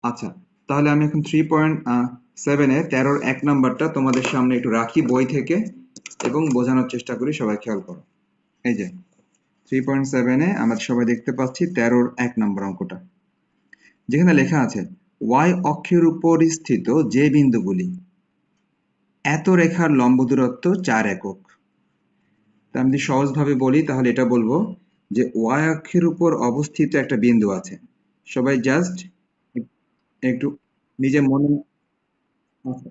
আচ্ছা, তাহলে আমি এখন 3.7 এ 13-1 নাম্বারটা তোমাদের সামনে একটু রাখি বই থেকে এবং বোঝানোর চেষ্টা করি, সবাই খেয়াল করো। এই যে 3.7 এ আমরা সবাই দেখতে পাচ্ছি 13-1 নাম্বার অঙ্কটা, যেখানে লেখা আছে ওয়াই অক্ষের উপর স্থিত যে বিন্দুগুলি এত রেখার লম্ব দূরত্ব 4 একক। তা আমি যদি সহজভাবে বলি তাহলে এটা বলবো যে ওয়াই অক্ষের উপর অবস্থিত একটা বিন্দু আছে। সবাই জাস্ট একটু নিজের মনে। আচ্ছা,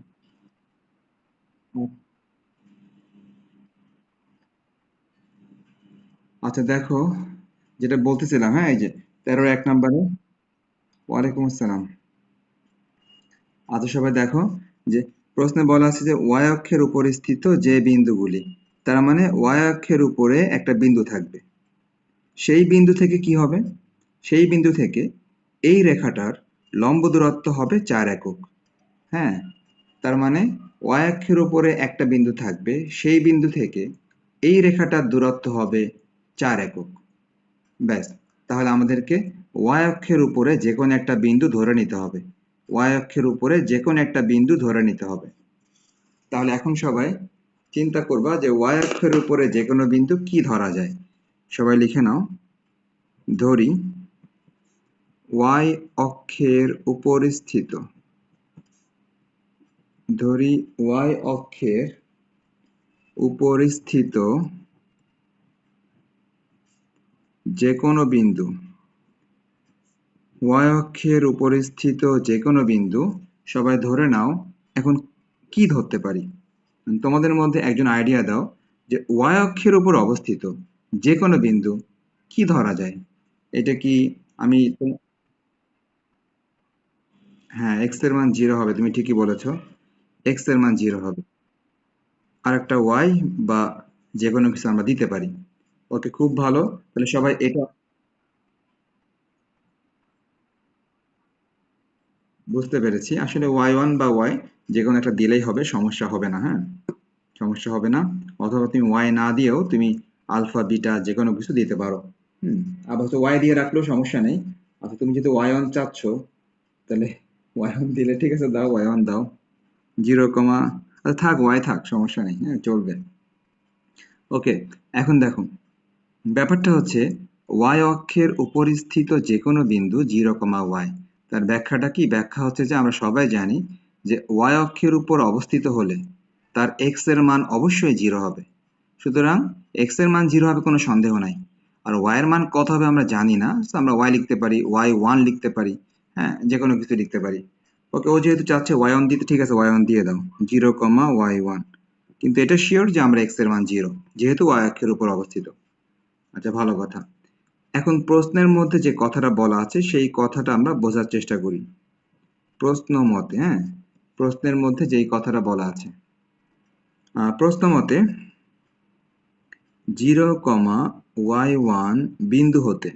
আচ্ছা দেখো, যেটা বলতেছিলাম, হ্যাঁ, এই যে 13-1 নাম্বারে। ওয়ালাইকুম আসসালাম। আচ্ছা সবাই দেখো, যে প্রশ্নে বলা আছে যে ওয়াই অক্ষের উপরে স্থিত যে বিন্দুগুলি, তার মানে ওয়াই অক্ষের উপরে একটা বিন্দু থাকবে। সেই বিন্দু থেকে কি হবে? সেই বিন্দু থেকে এই রেখাটার লম্ব দূরত্ব হবে 4 একক। হ্যাঁ, তার মানে ওয়াই অক্ষের উপরে একটা বিন্দু থাকবে, সেই বিন্দু থেকে এই রেখাটার দূরত্ব হবে 4 একক। ব্যাস, তাহলে আমাদেরকে ওয়াই অক্ষের উপরে যে কোনো একটা বিন্দু ধরে নিতে হবে। ওয়াই অক্ষের উপরে যে কোনো একটা বিন্দু ধরে নিতে হবে। তাহলে এখন সবাই চিন্তা করবা যে ওয়াই অক্ষের উপরে যে কোনো বিন্দু কি ধরা যায়। সবাই লিখে নাও, ধরি ওয়াই অক্ষের উপর স্থিত, ধরি ওয়াই অক্ষের উপর স্থিত যে কোনো বিন্দু, ওয়াই অক্ষের উপর স্থিত যে কোনো বিন্দু, সবাই ধরে নাও। এখন কি ধরতে পারি? তোমাদের মধ্যে একজন আইডিয়া দাও যে ওয়াই অক্ষের উপর অবস্থিত যে কোনো বিন্দু কি ধরা যায়। এটা কি আমি হ্যাঁ, এক্স এর মান 0 হবে, তুমি ঠিকই বলেছো। এক্স এর মান 0 হবে, আর একটা ওয়াই বা যে কোনো কিছু আমরা দিতে পারি। ওকে, খুব ভালো। তাহলে সবাই এটা বুঝতে পেরেছি। আসলে y1 বা y যে কোনো একটা দিলেই হবে, সমস্যা হবে না। হ্যাঁ, সমস্যা হবে না। অথবা তুমি y না দিয়েও তুমি আলফা বিটা যে কোনো কিছু দিতে পারো। হুম, আবার হচ্ছে y দিয়ে রাখলেও সমস্যা নেই। আচ্ছা, তুমি যেহেতু y1 চাচ্ছ, তাহলে y1 দিলে ঠিক আছে, দাও y1 দাও। 0, আচ্ছা থাক, y থাক, সমস্যা নেই, হ্যাঁ চলবে। ওকে, এখন দেখো, ব্যাপারটা হচ্ছে ওয়াই অক্ষের উপর স্থিত যে কোনো বিন্দু 0, y। তার ব্যাখ্যাটা কি? ব্যাখ্যা হচ্ছে যে আমরা সবাই জানি যে ওয়াই অক্ষের উপর অবস্থিত হলে তার এক্স এর মান অবশ্যই 0 হবে। সুতরাং এক্স এর মান 0 হবে, কোনো সন্দেহ নাই। আর ওয়াই এর মান কত হবে আমরা জানি না, so আমরা ওয়াই লিখতে পারি, y1 লিখতে পারি, হ্যাঁ যে কোনো কিছু লিখতে পারি। ওকে, ও যেহেতু চাচ্ছে y1 দিতে, ঠিক আছে y1 দিয়ে দাও, 0, y1। কিন্তু এটা শিওর যে আমরা এক্স এর মান 0, যেহেতু ওয়াই অক্ষের উপর অবস্থিত। আচ্ছা, ভালো কথা। এখন প্রশ্নের মধ্যে যে কথাটা বলা আছে সেই কথাটা আমরা বোঝার চেষ্টা করি। প্রশ্ন মতে, হ্যাঁ, প্রশ্নের মধ্যে যেই কথাটা বলা আছে, প্রশ্ন মতে 0, y1 বিন্দু হতে,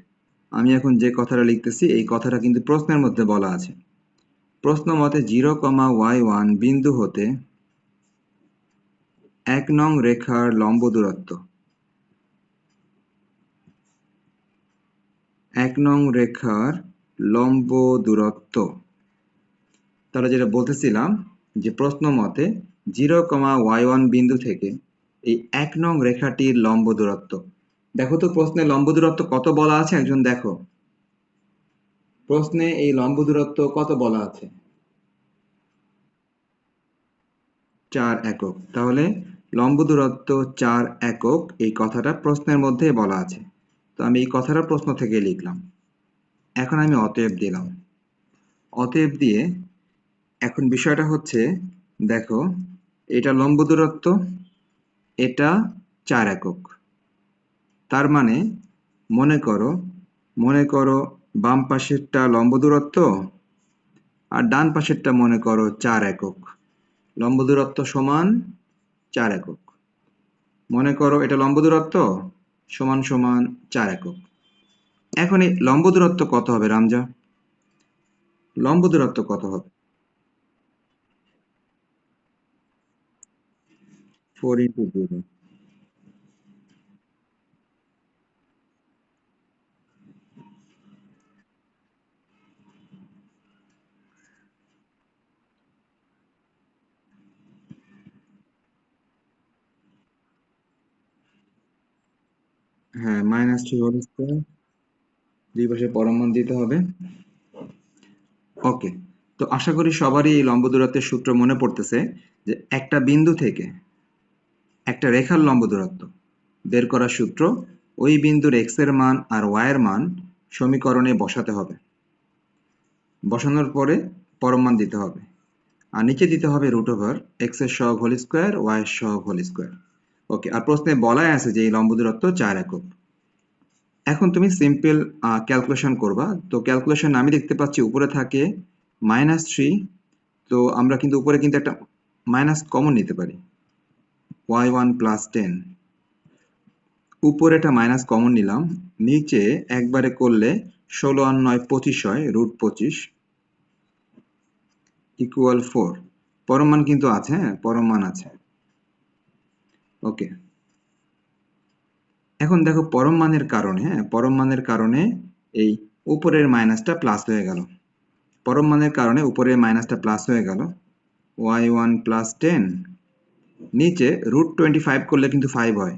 আমি এখন যে কথাটা লিখতেছি এই কথাটা কিন্তু প্রশ্নের মধ্যে বলা আছে। প্রশ্ন মতে 0, y1 বিন্দু হতে 1 নং রেখার লম্ব দূরত্ব, 1 নং রেখার লম্ব দূরত্ব। তাহলে যেটা বলতেছিলাম, যে প্রশ্ন মতে 0, y1 বিন্দু থেকে এই 1 নং রেখাটির লম্ব দূরত্ব। দেখো তো প্রশ্নে লম্ব দূরত্ব কত বলা আছে, একজন দেখো। প্রশ্নে এই লম্ব দূরত্ব কত বলা আছে? 4 একক। তাহলে লম্ব দূরত্ব 4 একক, এই কথাটা প্রশ্নের মধ্যে বলা আছে। তো আমি এই কথাটা প্রশ্ন থেকে লিখলাম। এখন আমি অতএব দিলাম। অতএব দিয়ে এখন বিষয়টা হচ্ছে, দেখো, এটা লম্ব দূরত্ব, এটা 4 একক। তার মানে মনে করো বাম পাশেরটা লম্ব দূরত্ব আর ডান পাশেরটা মনে করো 4 একক। লম্ব দূরত্ব সমান 4 একক। মনে করো এটা লম্ব দূরত্ব সমান সমান 4 একক। এখন এই লম্ব দূরত্ব কত হবে রামজা? লম্ব দূরত্ব কত হবে? 4 × 0। হ্যাঁ, -3 হোল স্কয়ার, দুই পাশে পরম মান দিতে হবে। ওকে, তো আশা করি সবারই এই লম্ব দূরত্বের সূত্র মনে পড়তেছে, যে একটা বিন্দু থেকে একটা রেখার লম্ব দূরত্ব বের করার সূত্র, ওই বিন্দুর x এর মান আর y এর মান সমীকরণে বসাতে হবে। বসানোর পরে পরম মান দিতে হবে, আর নিচে দিতে হবে √ওভার x এর সহগ হোল স্কয়ার, y এর সহগ হোল স্কয়ার। ওকে, আর প্রশ্নে বলাই আছে যে এই লম্ব দূরত্ব 4 একক। এখন তুমি সিম্পল ক্যালকুলেশন করবা। তো ক্যালকুলেশন আমি দেখতে পাচ্ছি উপরে থাকে -3, তো আমরা কিন্তু উপরে কিন্তু একটা মাইনাস কমন নিতে পারি, y1 + 10। উপরে একটা মাইনাস কমন নিলাম, নিচে একবারে করলে 16 আর 9 25 হয়, √25 ইকুয়াল 4। পরম মান কিন্তু আছে, হ্যাঁ পরম মান আছে। ওকে, এখন দেখো পরম মানের কারণে, হ্যাঁ পরম মানের কারণে এই উপরের মাইনাসটা প্লাস হয়ে গেল। পরম মানের কারণে উপরের মাইনাসটা প্লাস হয়ে গেল, y1 + 10, নিচে √25 করলে কিন্তু 5 হয়,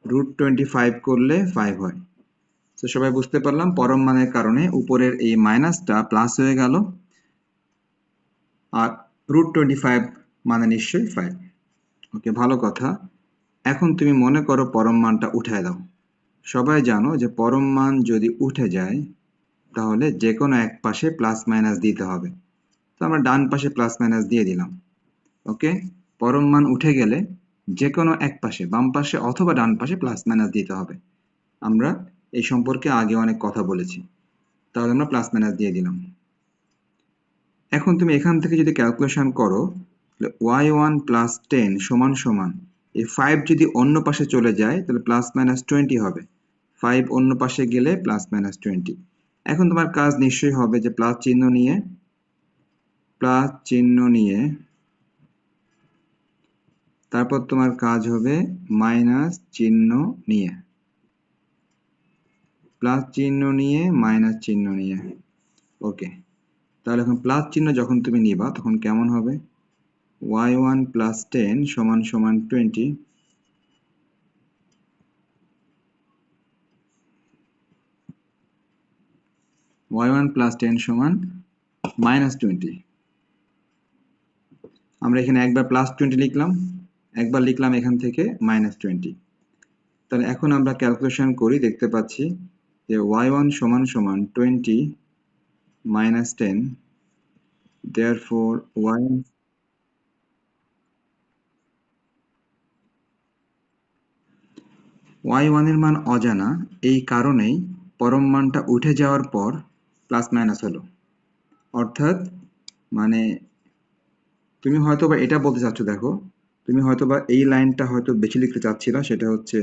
√25 করলে 5 হয়। তো সবাই বুঝতে পারলাম পরম মানের কারণে উপরের এই মাইনাসটা প্লাস হয়ে গেল, আর √25 মানে নিশ্চয়ই 5। ওকে, ভালো কথা। এখন তুমি মনে করো পরম মানটা উঠায় দাও। সবাই জানো যে পরম মান যদি উঠে যায় তাহলে যে কোনো এক পাশে প্লাস মাইনাস দিতে হবে। তো আমরা ডান পাশে প্লাস মাইনাস দিয়ে দিলাম। ওকে, পরম মান উঠে গেলে যে কোনো এক পাশে, বাম পাশে অথবা ডান পাশে প্লাস মাইনাস দিতে হবে। আমরা এই সম্পর্কে আগে অনেক কথা বলেছি, তাহলে আমরা প্লাস মাইনাস দিয়ে দিলাম। এখন তুমি এখান থেকে যদি ক্যালকুলেশন করো, y1 + 10 সমান সমান এই 5 যদি অন্য পাশে চলে যায় তাহলে +-20 হবে। 5 অন্য পাশে গেলে +-20। এখন তোমার কাজ নিশ্চয়ই হবে যে প্লাস চিহ্ন নিয়ে তারপর তোমার কাজ হবে মাইনাস চিহ্ন নিয়ে, প্লাস চিহ্ন নিয়ে মাইনাস চিহ্ন নিয়ে। ওকে, তাহলে এখন প্লাস চিহ্ন যখন তুমি নিবা তখন কেমন হবে, y1 + 10 সমান সমান 20, y1 + 10 সমান -20। আমরা এখানে একবার +20 লিখলাম, একবার লিখলাম এখান থেকে -20। তাহলে এখন আমরা ক্যালকুলেশন করি, দেখতে পাচ্ছি যে y1 সমান সমান 20 - 10, therefore y1 এর মান অজানা, এই কারণেই পরম মানটা উঠে যাওয়ার পর প্লাস মাইনাস হলো। অর্থাৎ মানে তুমি হয়তোবা এটা বলতে চাচ্ছ, দেখো তুমি হয়তোবা এই লাইনটা হয়তো বেশি লিখতে চাচ্ছিলা, সেটা হচ্ছে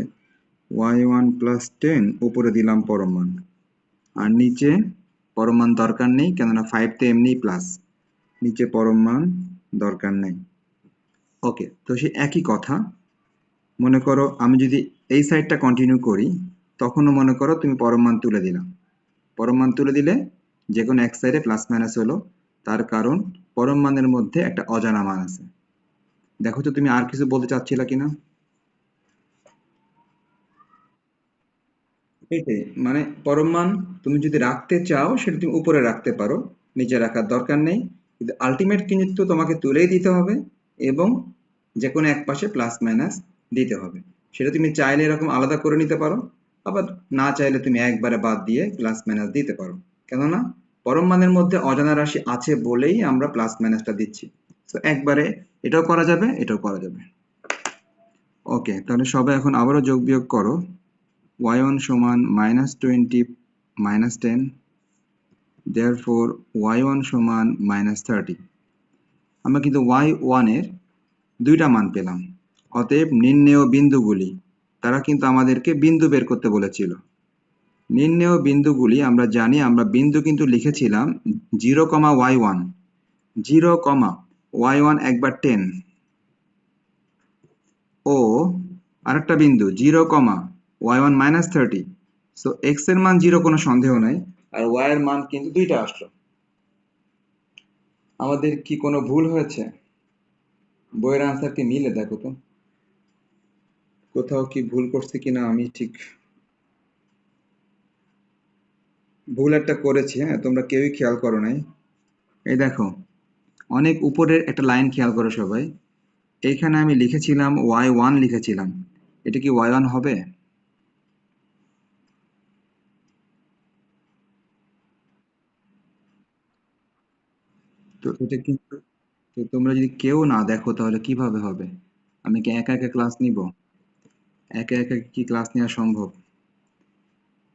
y1 + 10 উপরে দিলাম পরম মান, আর নিচে পরম মান দরকার নেই, কেননা 5 তো এমনিই প্লাস, নিচে পরম মান দরকার নেই। ওকে, তো সেই একই কথা, মনে করো আমি যদি এই সাইডটা কন্টিনিউ করি, তখনও মনে করো তুমি পরম মান তুলে দিলাম। পরম মান তুলে দিলে যে কোনো এক সাইডে প্লাস মাইনাস হলো, তার কারণ পরম মানের মধ্যে একটা অজানা মান আছে। দেখো তো তুমি আর কিছু বলতে চাচ্ছিলা কিনা। এইটাই, মানে পরম মান তুমি যদি রাখতে চাও সেটা তুমি উপরে রাখতে পারো, নিচে রাখার দরকার নেই। কিন্তু আলটিমেট কিন্তু তোমাকে তুলেই দিতে হবে, এবং যে কোনো এক পাশে প্লাস মাইনাস দিতে হবে। সেটা তুমি চাইলে এরকম আলাদা করে নিতে পারো, আবার না চাইলে তুমি একবারে বাদ দিয়ে প্লাস মাইনাস দিতে পারো। কেননা পরম মানের মধ্যে অজানা রাশি আছে বলেই আমরা প্লাস মাইনাসটা দিচ্ছি। তো একবারে এটাও করা যাবে, এটাও করা যাবে। ওকে, তাহলে সবাই এখন আবারও যোগ বিয়োগ করো। y1 সমান -20 - 10, therefore y1 সমান -30। আমরা কিন্তু y1 এর দুইটা মান পেলাম, অতএব নির্ণেয় বিন্দুগুলি, তারা কিন্তু আমাদেরকে বিন্দু বের করতে বলেছিল। নির্ণেয় বিন্দুগুলি আমরা জানি, আমরা বিন্দু কিন্তু লিখেছিলাম 0, y1, 0, y1 একবার 10, ও আরেকটা বিন্দু 0, y1 -30। সো x এর মান 0 কোনো সন্দেহ নাই, আর y এর মান কিন্তু দুইটা আসলো। আমাদের কি কোনো ভুল হয়েছে? বইয়ের আনসার কি মিলে দেখো তো, কোথাও কি ভুল করছি কিনা আমি ঠিক ভুল একটা করেছি, হ্যাঁ, তোমরা কেউই খেয়াল করো নাই। এই দেখো, অনেক উপরের একটা লাইন খেয়াল করো সবাই। এইখানে আমি লিখেছিলাম y1 লিখেছিলাম, এটা কি y1 হবে? তো এটা কিন্তু, তো তোমরা যদি কেউ না দেখো তাহলে কিভাবে হবে? আমি কি একা একা ক্লাস নিব? একা একা কি ক্লাস নেওয়া সম্ভব?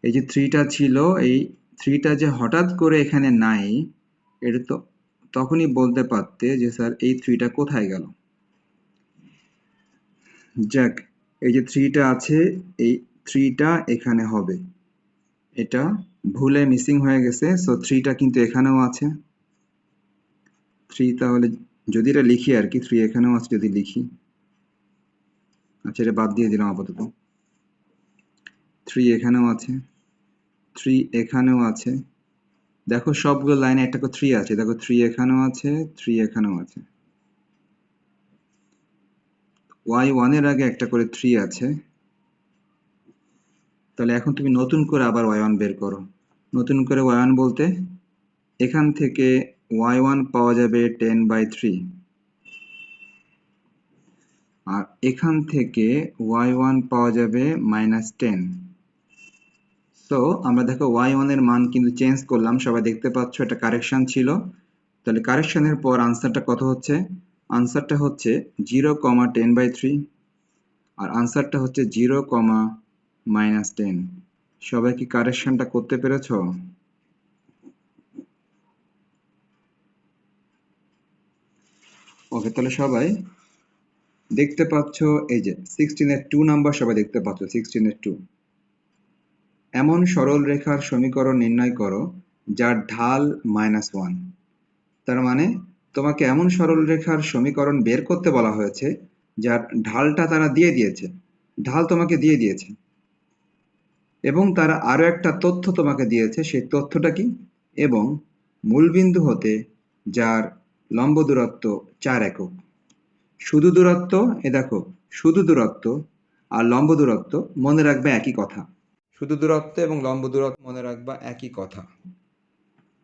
এই যে থ্রিটা ছিল, এই থ্রিটা যে হঠাৎ করে এখানে নাই, এটা তো তখনই বলতে পারতে যে স্যার এই থ্রিটা কোথায় গেল। যাক, এই যে থ্রিটা আছে, এই থ্রিটা এখানে হবে, এটা ভুলে মিসিং হয়ে গেছে, সো থ্রিটা কিন্তু এখানেও আছে। থ্রি তাহলে যদি এটা লিখি আর কি, থ্রি এখানেও আছে যদি লিখি, আচ্ছা এটা বাদ দিয়ে দিলাম আপাতত। থ্রি এখানেও আছে, থ্রি এখানেও আছে। দেখো সবগুলো লাইনে একটা করে থ্রি আছে, দেখো থ্রি এখানেও আছে, থ্রি এখানেও আছে। y1 এর আগে একটা করে থ্রি আছে। তাহলে এখন তুমি নতুন করে আবার y1 বের করো। নতুন করে y1 বলতে এখান থেকে y1 পাওয়া যাবে 10/3, আর এখান থেকে y1 পাওয়া যাবে -10। সো আমরা দেখো y1 এর মান কিন্তু চেঞ্জ করলাম, সবাই দেখতে পাচ্ছ এটা কারেকশন ছিল। তাহলে কারেকশনের পর আনসারটা কত হচ্ছে? আনসারটা হচ্ছে 0,10/3, আর আনসারটা হচ্ছে 0,-10। সবাই কি কারেকশনটা করতে পেরেছো? ওকে, তাহলে সবাই দেখতে পাচ্ছ, এই যে 16 এর 2 নাম্বার সবাই দেখতে পাচ্ছ, 16 এর 2। এমন সরল রেখার সমীকরণ নির্ণয় করো যার ঢাল -1। তার মানে তোমাকে এমন সরল রেখার সমীকরণ বের করতে বলা হয়েছে যার ঢালটা তারা দিয়ে দিয়েছে, ঢাল তোমাকে দিয়ে দিয়েছে, এবং তারা আরো একটা তথ্য তোমাকে দিয়েছে, সেই তথ্যটা কি? এবং মূলবিন্দু হতে যার লম্ব দূরত্ব 4 একক। শুধু দূরত্ব, এ দেখো, শুধু দূরত্ব আর লম্ব দূরত্ব মনে রাখবে একই কথা। শুধু দূরত্ব এবং লম্ব দূরত্ব মনে রাখবা একই কথা।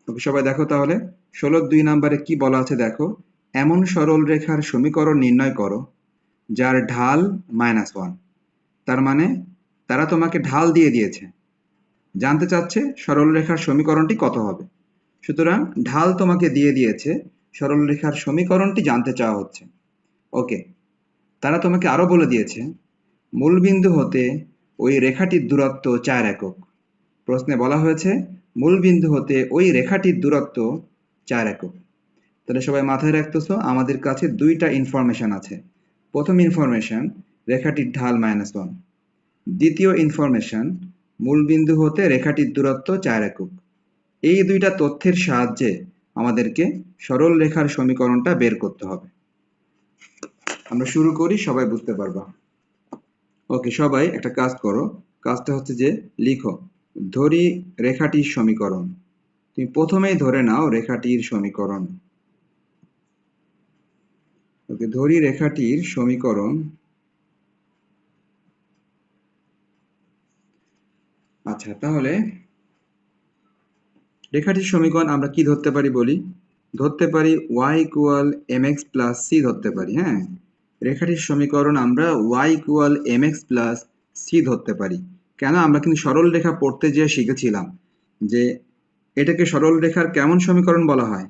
ওকে সবাই দেখো তাহলে 16-2 নাম্বারে কি বলা আছে দেখো। এমন সরল রেখার সমীকরণ নির্ণয় করো যার ঢাল -1। তার মানে তারা তোমাকে ঢাল দিয়ে দিয়েছে, জানতে চাচ্ছে সরলরেখার সমীকরণটি কত হবে। সুতরাং ঢাল তোমাকে দিয়ে দিয়েছে, সরলরেখার সমীকরণটি জানতে চাওয়া হচ্ছে। ওকে, তারা তোমাকে আরো বলে দিয়েছে মূলবিন্দু হতে ওই রেখাটির দূরত্ব 4 একক। প্রশ্নে বলা হয়েছে মূলবিন্দু হতে ওই রেখাটির দূরত্ব 4 একক। তাহলে সবাই মাথায় রাখতেছো আমাদের কাছে দুইটা ইনফরমেশন আছে। প্রথম ইনফরমেশন, রেখাটির ঢাল -1। দ্বিতীয় ইনফরমেশন, মূলবিন্দু হতে রেখাটির দূরত্ব 4 একক। এই দুইটা তথ্যের সাহায্যে আমাদেরকে সরল রেখার সমীকরণটা বের করতে হবে। আমরা শুরু করি, সবাই বুঝতে পারবা। ওকে সবাই একটা কাজ করো, কাজটা হচ্ছে যে লিখো ধরি রেখাটির সমীকরণ। তুমি প্রথমেই ধরে নাও রেখাটির সমীকরণ। ওকে, ধরি রেখাটির সমীকরণ। আচ্ছা তাহলে রেখাটির সমীকরণ আমরা কি ধরতে পারি বলি। ধরতে পারি y=mx+c ধরতে পারি, হ্যাঁ। রেখাটির সমীকরণ আমরা y=mx+c ধরতে পারি। কেন? আমরা কিন্তু সরল রেখা পড়তে যেয়ে শিখেছিলাম যে এটাকে সরল রেখার কেমন সমীকরণ বলা হয়?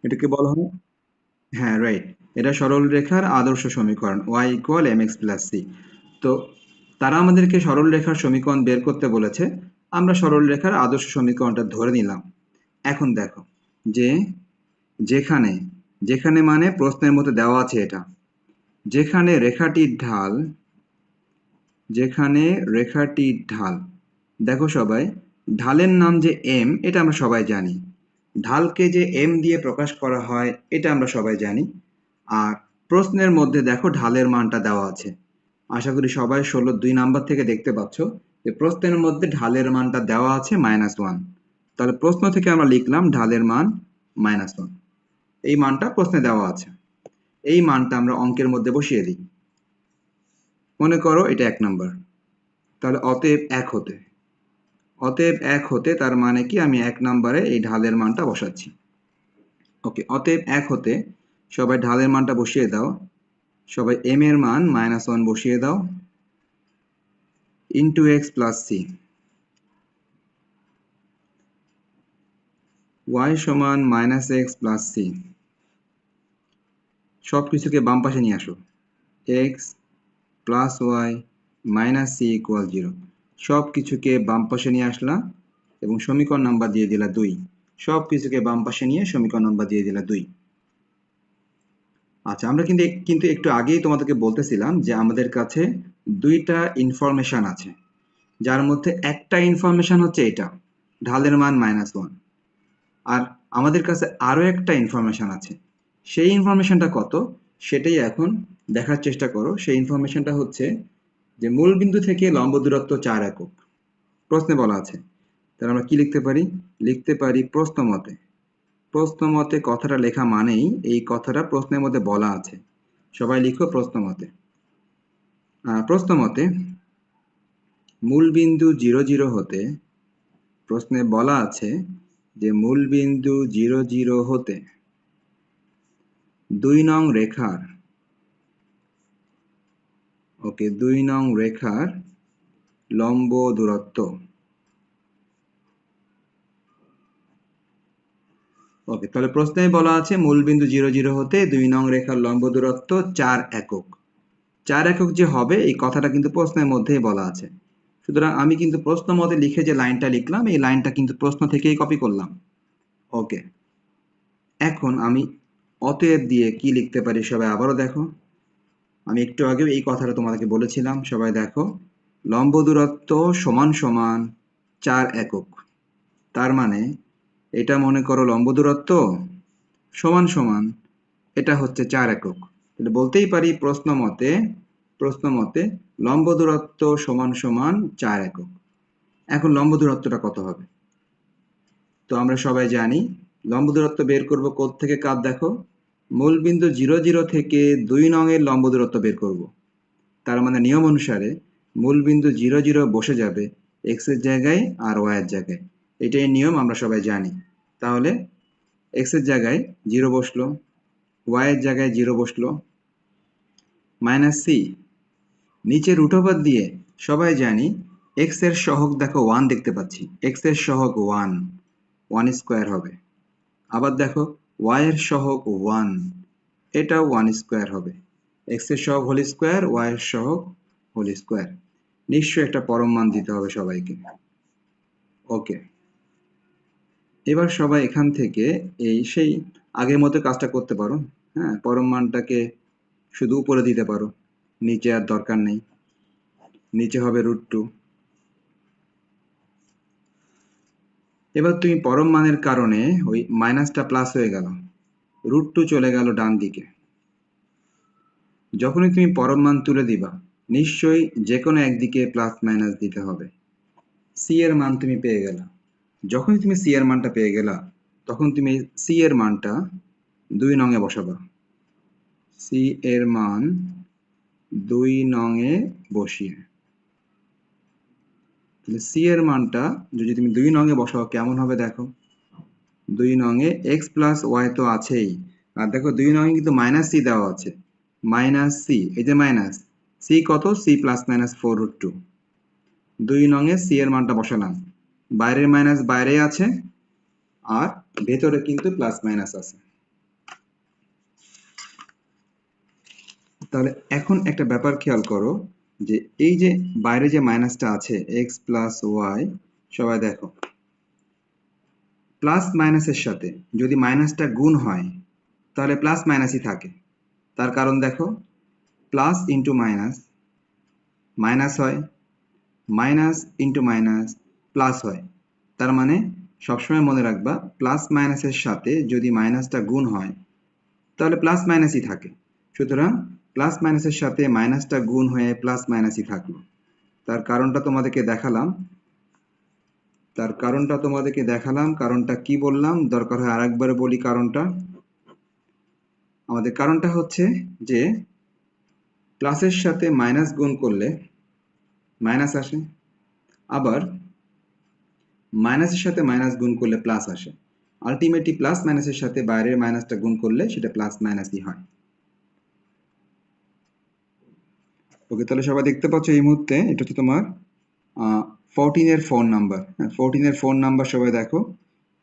এটাকে বলা হয়, হ্যাঁ রাইট, এটা সরল রেখার আদর্শ সমীকরণ y=mx+c। তো তারা আমাদেরকে সরল রেখার সমীকরণ বের করতে বলেছে, আমরা সরল রেখার আদর্শ সমীকরণটা ধরে নিলাম। এখন দেখো যে যেখানে, যেখানে মানে প্রশ্নের মধ্যে দেওয়া আছে এটা, যেখানে রেখাটির ঢাল, যেখানে রেখাটির ঢাল, দেখো সবাই ঢালের নাম যে এম, এটা আমরা সবাই জানি। ঢালকে যে এম দিয়ে প্রকাশ করা হয় এটা আমরা সবাই জানি। আর প্রশ্নের মধ্যে দেখো ঢালের মানটা দেওয়া আছে। আশা করি সবাই 16-2 নাম্বার থেকে দেখতে পাচ্ছ যে প্রশ্নের মধ্যে ঢালের মানটা দেওয়া আছে -1। তাহলে প্রশ্ন থেকে আমরা লিখলাম ঢালের মান -1। এই মানটা প্রশ্নে দেওয়া আছে, এই মানটা আমরা অঙ্কের মধ্যে বসিয়ে দিই। মনে করো এটা 1 নাম্বার। তাহলে অতএব 1 হতে, অতএব 1 হতে তার মানে কি আমি 1 নম্বরে এই ঢালের মানটা বসাচ্ছি। ওকে, অতএব 1 হতে সবাই ঢালের মানটা বসিয়ে দাও। সবাই m এর মান -1 বসিয়ে দাও into x plus c, y সমান -x প্লাস সি। সব কিছুকে বাম পাশে নিয়ে আসো, x plus y minus c equal 0। সব কিছুকে বাম পাশে নিয়ে আসলাম এবং সমীকরণ নাম্বার দিয়ে দিলা 2। সব কিছুকে বাম পাশে নিয়ে সমীকরণ নাম্বার দিয়ে দিলা 2। আচ্ছা, আমরা কিন্তু একটু আগেই তোমাদেরকে বলতেছিলাম যে আমাদের কাছে দুইটা ইনফরমেশন আছে, যার মধ্যে একটা ইনফরমেশন হচ্ছে এটা, ঢালের মান -1। আর আমাদের কাছে আরো একটা ইনফরমেশন আছে। সেই ইনফরমেশনটা কত সেটাই এখন দেখার চেষ্টা করো। সেই ইনফরমেশনটা হচ্ছে যে মূল বিন্দু থেকে লম্ব দূরত্ব 4 একক প্রশ্নে বলা আছে। তাহলে আমরা কি লিখতে পারি? লিখতে পারি প্রশ্ন মতে। প্রশ্ন মতে কথাটা লেখা মানেই এই কথাটা প্রশ্নের মধ্যে বলা আছে। সবাই লিখো প্রশ্ন মতে। প্রশ্ন মতে মূল বিন্দু 0, 0 হতে, প্রশ্নে বলা আছে যে মূল বিন্দু 0, 0 হতে 2 নং রেখার, ওকে, 2 নং রেখার লম্ব দূরত্ব, ওকে, তাহলে প্রশ্নে বলা আছে মূল বিন্দু 0, 0 হতে 2 নং রেখার লম্ব দূরত্ব 4 একক। 4 একক যে হবে এই কথাটা কিন্তু প্রশ্নের মধ্যেই বলা আছে। সুতরাং আমি কিন্তু প্রশ্ন মতে লিখে যে লাইনটা লিখলাম এই লাইনটা কিন্তু প্রশ্ন থেকেই কপি করলাম। ওকে, এখন আমি অতএব দিয়ে কি লিখতে পারি সবাই আবারও দেখো। আমি একটু আগেও এই কথাটা তোমাদেরকে বলেছিলাম, সবাই দেখো। লম্ব দূরত্ব সমান সমান 4 একক। তার মানে এটা মনে করো লম্ব দূরত্ব সমান সমান এটা হচ্ছে 4 একক। তাহলে বলতেই পারি প্রশ্ন মতে লম্ব দূরত্ব সমান সমান 4 একক। এখন লম্ব দূরত্বটা কত হবে? তো আমরা সবাই জানি লম্ব দূরত্ব বের করব কোত্থেকে কার, দেখো মূল বিন্দু 0, 0 থেকে 2 নং এর লম্ব দূরত্ব বের করব। তার মানে নিয়ম অনুসারে মূল বিন্দু 0, 0 বসে যাবে x এর জায়গায় আর y এর জায়গায়। এটাই নিয়ম, আমরা সবাই জানি। তাহলে x এর জায়গায় 0 বসলো, y এর জায়গায় 0 বসলো, মাইনাস সি, নিচে রুট ওভার দিয়ে সবাই জানি x এর সহগ দেখো 1 দেখতে পাচ্ছি, x এর সহগ 1, 1 স্কয়ার হবে। আবার দেখো y এর সহগ 1, এটাও 1 স্কয়ার হবে। x এর সহগ হোল স্কয়ার, y এর সহগ হোল স্কয়ার। নিশ্চয়ই একটা পরম মান দিতে হবে সবাইকে। ওকে, এবার সবাই এখান থেকে এই সেই আগের মতো কাজটা করতে পারো। হ্যাঁ, পরম মানটাকে শুধু উপরে দিতে পারো, নিচে আর দরকার নেই। নিচে হবে √2। এবার তুমি পরম মানের কারণে ওই মাইনাসটা প্লাস হয়ে গেল, √2 চলে গেল ডান দিকে। যখনই তুমি পরম মান তুলে দিবা নিশ্চয়ই যে কোনো একদিকে প্লাস মাইনাস দিতে হবে। সি এর মান তুমি পেয়ে গেলা। যখনই তুমি সি এর মানটা পেয়ে গেলা তখন তুমি সি এর মানটা 2 নং এ বসাবা। সি এর মান 2 নং এ বসিয়ে, তাহলে সি এর মানটা যদি তুমি 2 নং এ বসাও কেমন হবে দেখো। 2 নং এ x প্লাস ওয়াই তো আছেই, আর দেখো 2 নং এ কিন্তু মাইনাস সি দেওয়া আছে, মাইনাস সি, এই যে মাইনাস সি কত, সি প্লাস মাইনাস 4√2। 2 নং এ সি এর মানটা বসালাম, বাইরের মাইনাস বাইরে আছে আর ভেতরে কিন্তু প্লাস মাইনাস আছে। তাহলে এখন একটা ব্যাপার খেয়াল করো যে এই যে বাইরে যে মাইনাসটা আছে x প্লাস ওয়াই, সবাই দেখো প্লাস মাইনাসের সাথে যদি মাইনাসটা গুণ হয় তাহলে প্লাস মাইনাসই থাকে। তার কারণ দেখো প্লাস ইন্টু মাইনাস মাইনাস হয়, মাইনাস ইন্টু মাইনাস প্লাস হয়। তার মানে সবসময় মনে রাখবা প্লাস মাইনাসের সাথে যদি মাইনাসটা গুণ হয় তাহলে প্লাস মাইনাসই থাকে। সুতরাং প্লাস মাইনাসের সাথে মাইনাসটা গুণ হয়ে প্লাস মাইনাসই থাকলো। তার কারণটা তোমাদেরকে দেখালাম। কারণটা কি বললাম, দরকার হয় আরেকবার বলি কারণটা। আমাদের কারণটা হচ্ছে যে প্লাসের সাথে মাইনাস গুণ করলে মাইনাস আসে, আবার মাইনাসের সাথে মাইনাস গুণ করলে প্লাস আসে। আলটিমেটলি প্লাস মাইনাসের সাথে বাইরের মাইনাসটা গুণ করলে সেটা প্লাস মাইনাসই হয়। ওকে, তাহলে সবাই দেখতে পাচ্ছ এই মুহূর্তে এটা হচ্ছে তোমার 14 এর ফোন নাম্বার। হ্যাঁ, 14 এর ফোন নাম্বার সবাই দেখো,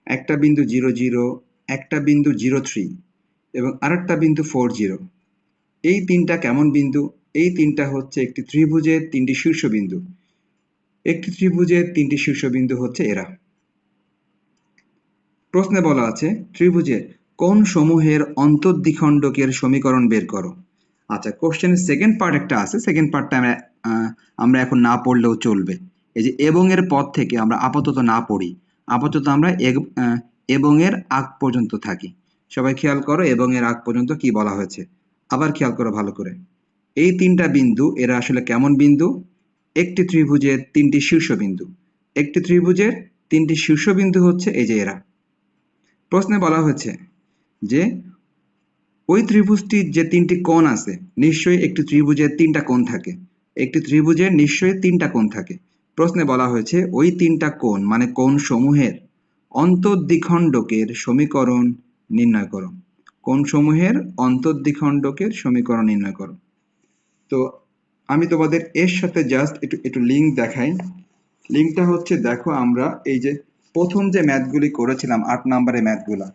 একটা বিন্দু 00, একটা বিন্দু 03 এবং আরেকটা বিন্দু 40। এই তিনটা কেমন বিন্দু? এই তিনটা হচ্ছে একটি ত্রিভুজের তিনটি শীর্ষবিন্দু। একটি ত্রিভুজের তিনটি শীর্ষবিন্দু হচ্ছে এরা। প্রশ্নে বলা আছে ত্রিভুজের কোন সমূহের অন্তর্দ্বিখণ্ডকের সমীকরণ বের করো। আচ্ছা, কোশ্চেনের সেকেন্ড পার্ট একটা আছে, সেকেন্ড পার্টটা আমরা এখন না পড়লেও চলবে। এই যে এবং এর পর থেকে আমরা আপাতত না পড়ি, আপাতত আমরা এবং এর আগ পর্যন্ত থাকি। সবাই খেয়াল করো এবং এর আগ পর্যন্ত কি বলা হয়েছে, আবার খেয়াল করো ভালো করে। এই তিনটা বিন্দু এরা আসলে কেমন বিন্দু? একটি ত্রিভুজের তিনটি শীর্ষবিন্দু। একটি ত্রিভুজের তিনটি শীর্ষবিন্দু হচ্ছে এই যে এরা। প্রশ্নে বলা হয়েছে যে ওই ত্রিভুজটির যে তিনটি কোণ আছে, নিশ্চয়ই একটি ত্রিভুজের তিনটা কোণ থাকে। একটি ত্রিভুজের নিশ্চয়ই তিনটা কোণ থাকে। প্রশ্নে বলা হয়েছে ওই তিনটা কোণ মানে কোণ সমূহের অন্তর্দ্বিখণ্ডকের সমীকরণ নির্ণয় করো। কোণ সমূহের অন্তর্দ্বিখণ্ডকের সমীকরণ নির্ণয় করো। তো আমি তোমাদের এর সাথে জাস্ট একটু লিঙ্ক দেখাই। লিঙ্কটা হচ্ছে, দেখো আমরা এই যে প্রথম যে ম্যাথগুলি করেছিলাম 8 নম্বরের ম্যাথগুলা,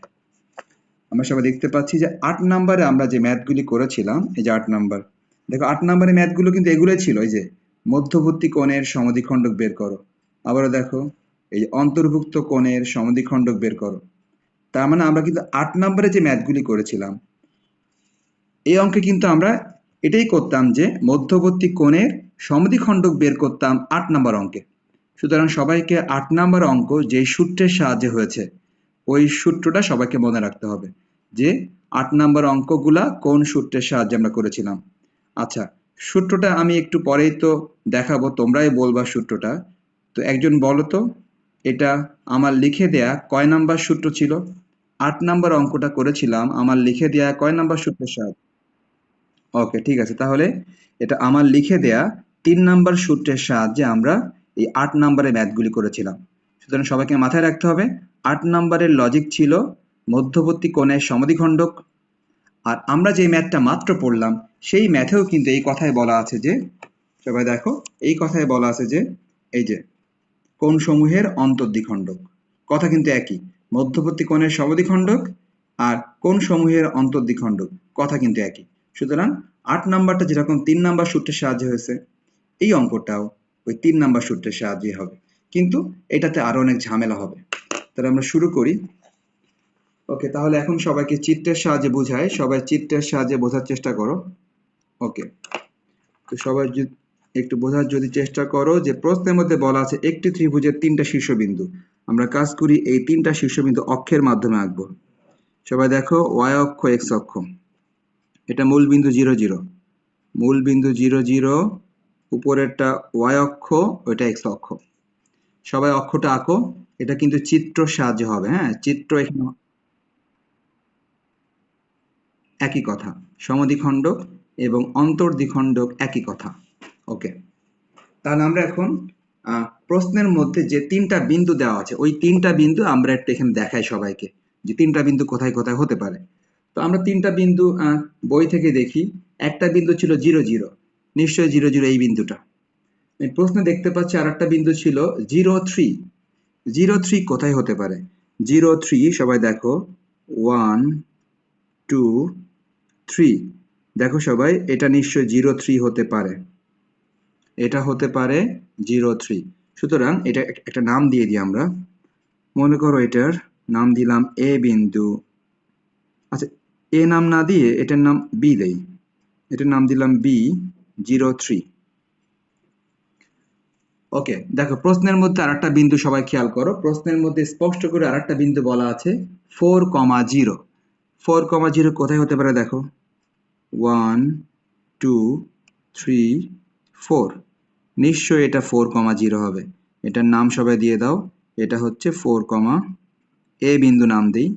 আমরা সবাই দেখতে পাচ্ছি যে 8 নম্বরে আমরা যে ম্যাথগুলি করেছিলাম, এই যে 8 নম্বর, দেখো 8 নম্বরের ম্যাথগুলো কিন্তু এগুলোই ছিল। এই যে মধ্যবর্তী কোণের সমদ্বিখণ্ডক বের করো, আবারও দেখো এই যে অন্তর্ভুক্ত কোণের সমদ্বিখণ্ডক বের করো। তার মানে আমরা কিন্তু 8 নম্বরে যে ম্যাথগুলি করেছিলাম এই অঙ্কে কিন্তু আমরা এটাই করতাম যে মধ্যবর্তী কোণের সমদ্বিখণ্ডক বের করতাম 8 নম্বর অঙ্কে। সুতরাং সবাইকে 8 নম্বর অঙ্ক যে সূত্রের সাহায্যে হয়েছে ওই সূত্রটা সবাইকে মনে রাখতে হবে যে 8 নম্বর অঙ্কগুলা কোন সূত্রের সাহায্যে আমরা করেছিলাম। আচ্ছা, সূত্রটা আমি একটু পরেই তো দেখাবো, তোমরাই বলবা সূত্রটা। তো একজন বলো তো, এটা আমার লিখে দেয়া কয় নাম্বার সূত্র ছিল? 8 নাম্বার অঙ্কটা করেছিলাম আমার লিখে দেয়া কয় নাম্বার সূত্রের সাহায্যে? ওকে, ঠিক আছে, তাহলে এটা আমার লিখে দেয়া 3 নাম্বার সূত্রের সাহায্যে আমরা এই 8 নাম্বারের ম্যাথগুলি করেছিলাম। সুতরাং সবাইকে মাথায় রাখতে হবে 8 নাম্বারের লজিক ছিল মধ্যবর্তী কোণের সমদ্বিখণ্ডক। আর আমরা যে ম্যাথটা মাত্র পড়লাম সেই ম্যাথেও কিন্তু এই কথাই বলা আছে যে, সবাই দেখো এই কথাই বলা আছে যে এই যে কোণ সমূহের অন্তর্দ্বিখণ্ডক, কথা কিন্তু একই। মধ্যবর্তী কোণের সমদ্বিখণ্ডক আর কোণ সমূহের অন্তর্দ্বিখণ্ডক, কথা কিন্তু একই। সুতরাং 8 নাম্বারটা যেরকম 3 নাম্বার সূত্রের সাহায্যে হয়েছে, এই অঙ্কটাও ওই 3 নাম্বার সূত্রের সাহায্যে হবে, কিন্তু এটাতে আরো অনেক ঝামেলা হবে। তাহলে আমরা শুরু করি। ওকে, তাহলে এখন সবাইকে চিত্রের সাহায্যে বুঝাই, সবাই চিত্রের সাহায্যে বোঝার চেষ্টা করো। ওকে, তো সবাই একটু বোঝার যদি চেষ্টা করো যে প্রশ্নের মধ্যে বলা আছে একটি ত্রিভুজের 3টা শীর্ষবিন্দু। আমরা কাজ করি এই 3টা শীর্ষবিন্দু অক্ষের মাধ্যমে আঁকবো। সবাই দেখো y অক্ষ x অক্ষ, এটা মূল বিন্দু 0 0, মূল বিন্দু 0 0, উপরেরটা y অক্ষ, ওইটা x অক্ষ। সবাই অক্ষটা আঁকো। এটা কিন্তু চিত্র সাহায্যে হবে। হ্যাঁ, চিত্র এখানে একই কথা, সমদ্বিখণ্ডক এবং অন্তর্দ্বিখণ্ডক একই কথা। ওকে, তাহলে আমরা এখন প্রশ্নের মধ্যে যে 3টা বিন্দু দেওয়া আছে ওই 3টা বিন্দু আমরা একটু এখানে দেখাই সবাইকে যে 3টা বিন্দু কোথায় কোথায় হতে পারে। তো আমরা 3টা বিন্দু বই থেকে দেখি। একটা বিন্দু ছিল 0 0, নিশ্চয়ই 0 0 এই বিন্দুটা। আমি প্রশ্নে দেখতে পাচ্ছি আর একটা বিন্দু ছিল 0 3। 0 3 কোথায় হতে পারে? 0 3 সবাই দেখো 1 2 3, দেখো সবাই এটা নিশ্চয়ই 0 3 হতে পারে, এটা হতে পারে 0 3। সুতরাং এটা একটা নাম দিয়ে দিই আমরা। মনে করো এটার নাম দিলাম এ বিন্দু। আচ্ছা, এ নাম না দিয়ে এটার নাম বি দেই, এটার নাম দিলাম বি 0 3। ওকে, দেখো প্রশ্নের মধ্যে আরেকটা বিন্দু সবাই খেয়াল করো, প্রশ্নের মধ্যে স্পষ্ট করে আরেকটা বিন্দু বলা আছে 4,0। 4,0 কোথায় হতে পারে দেখো? 1 2 3 4, নিশ্চয়ই এটা 4,0 হবে। এটার নাম সবাই দিয়ে দাও, এটা হচ্ছে 4, এ বিন্দু নাম দিই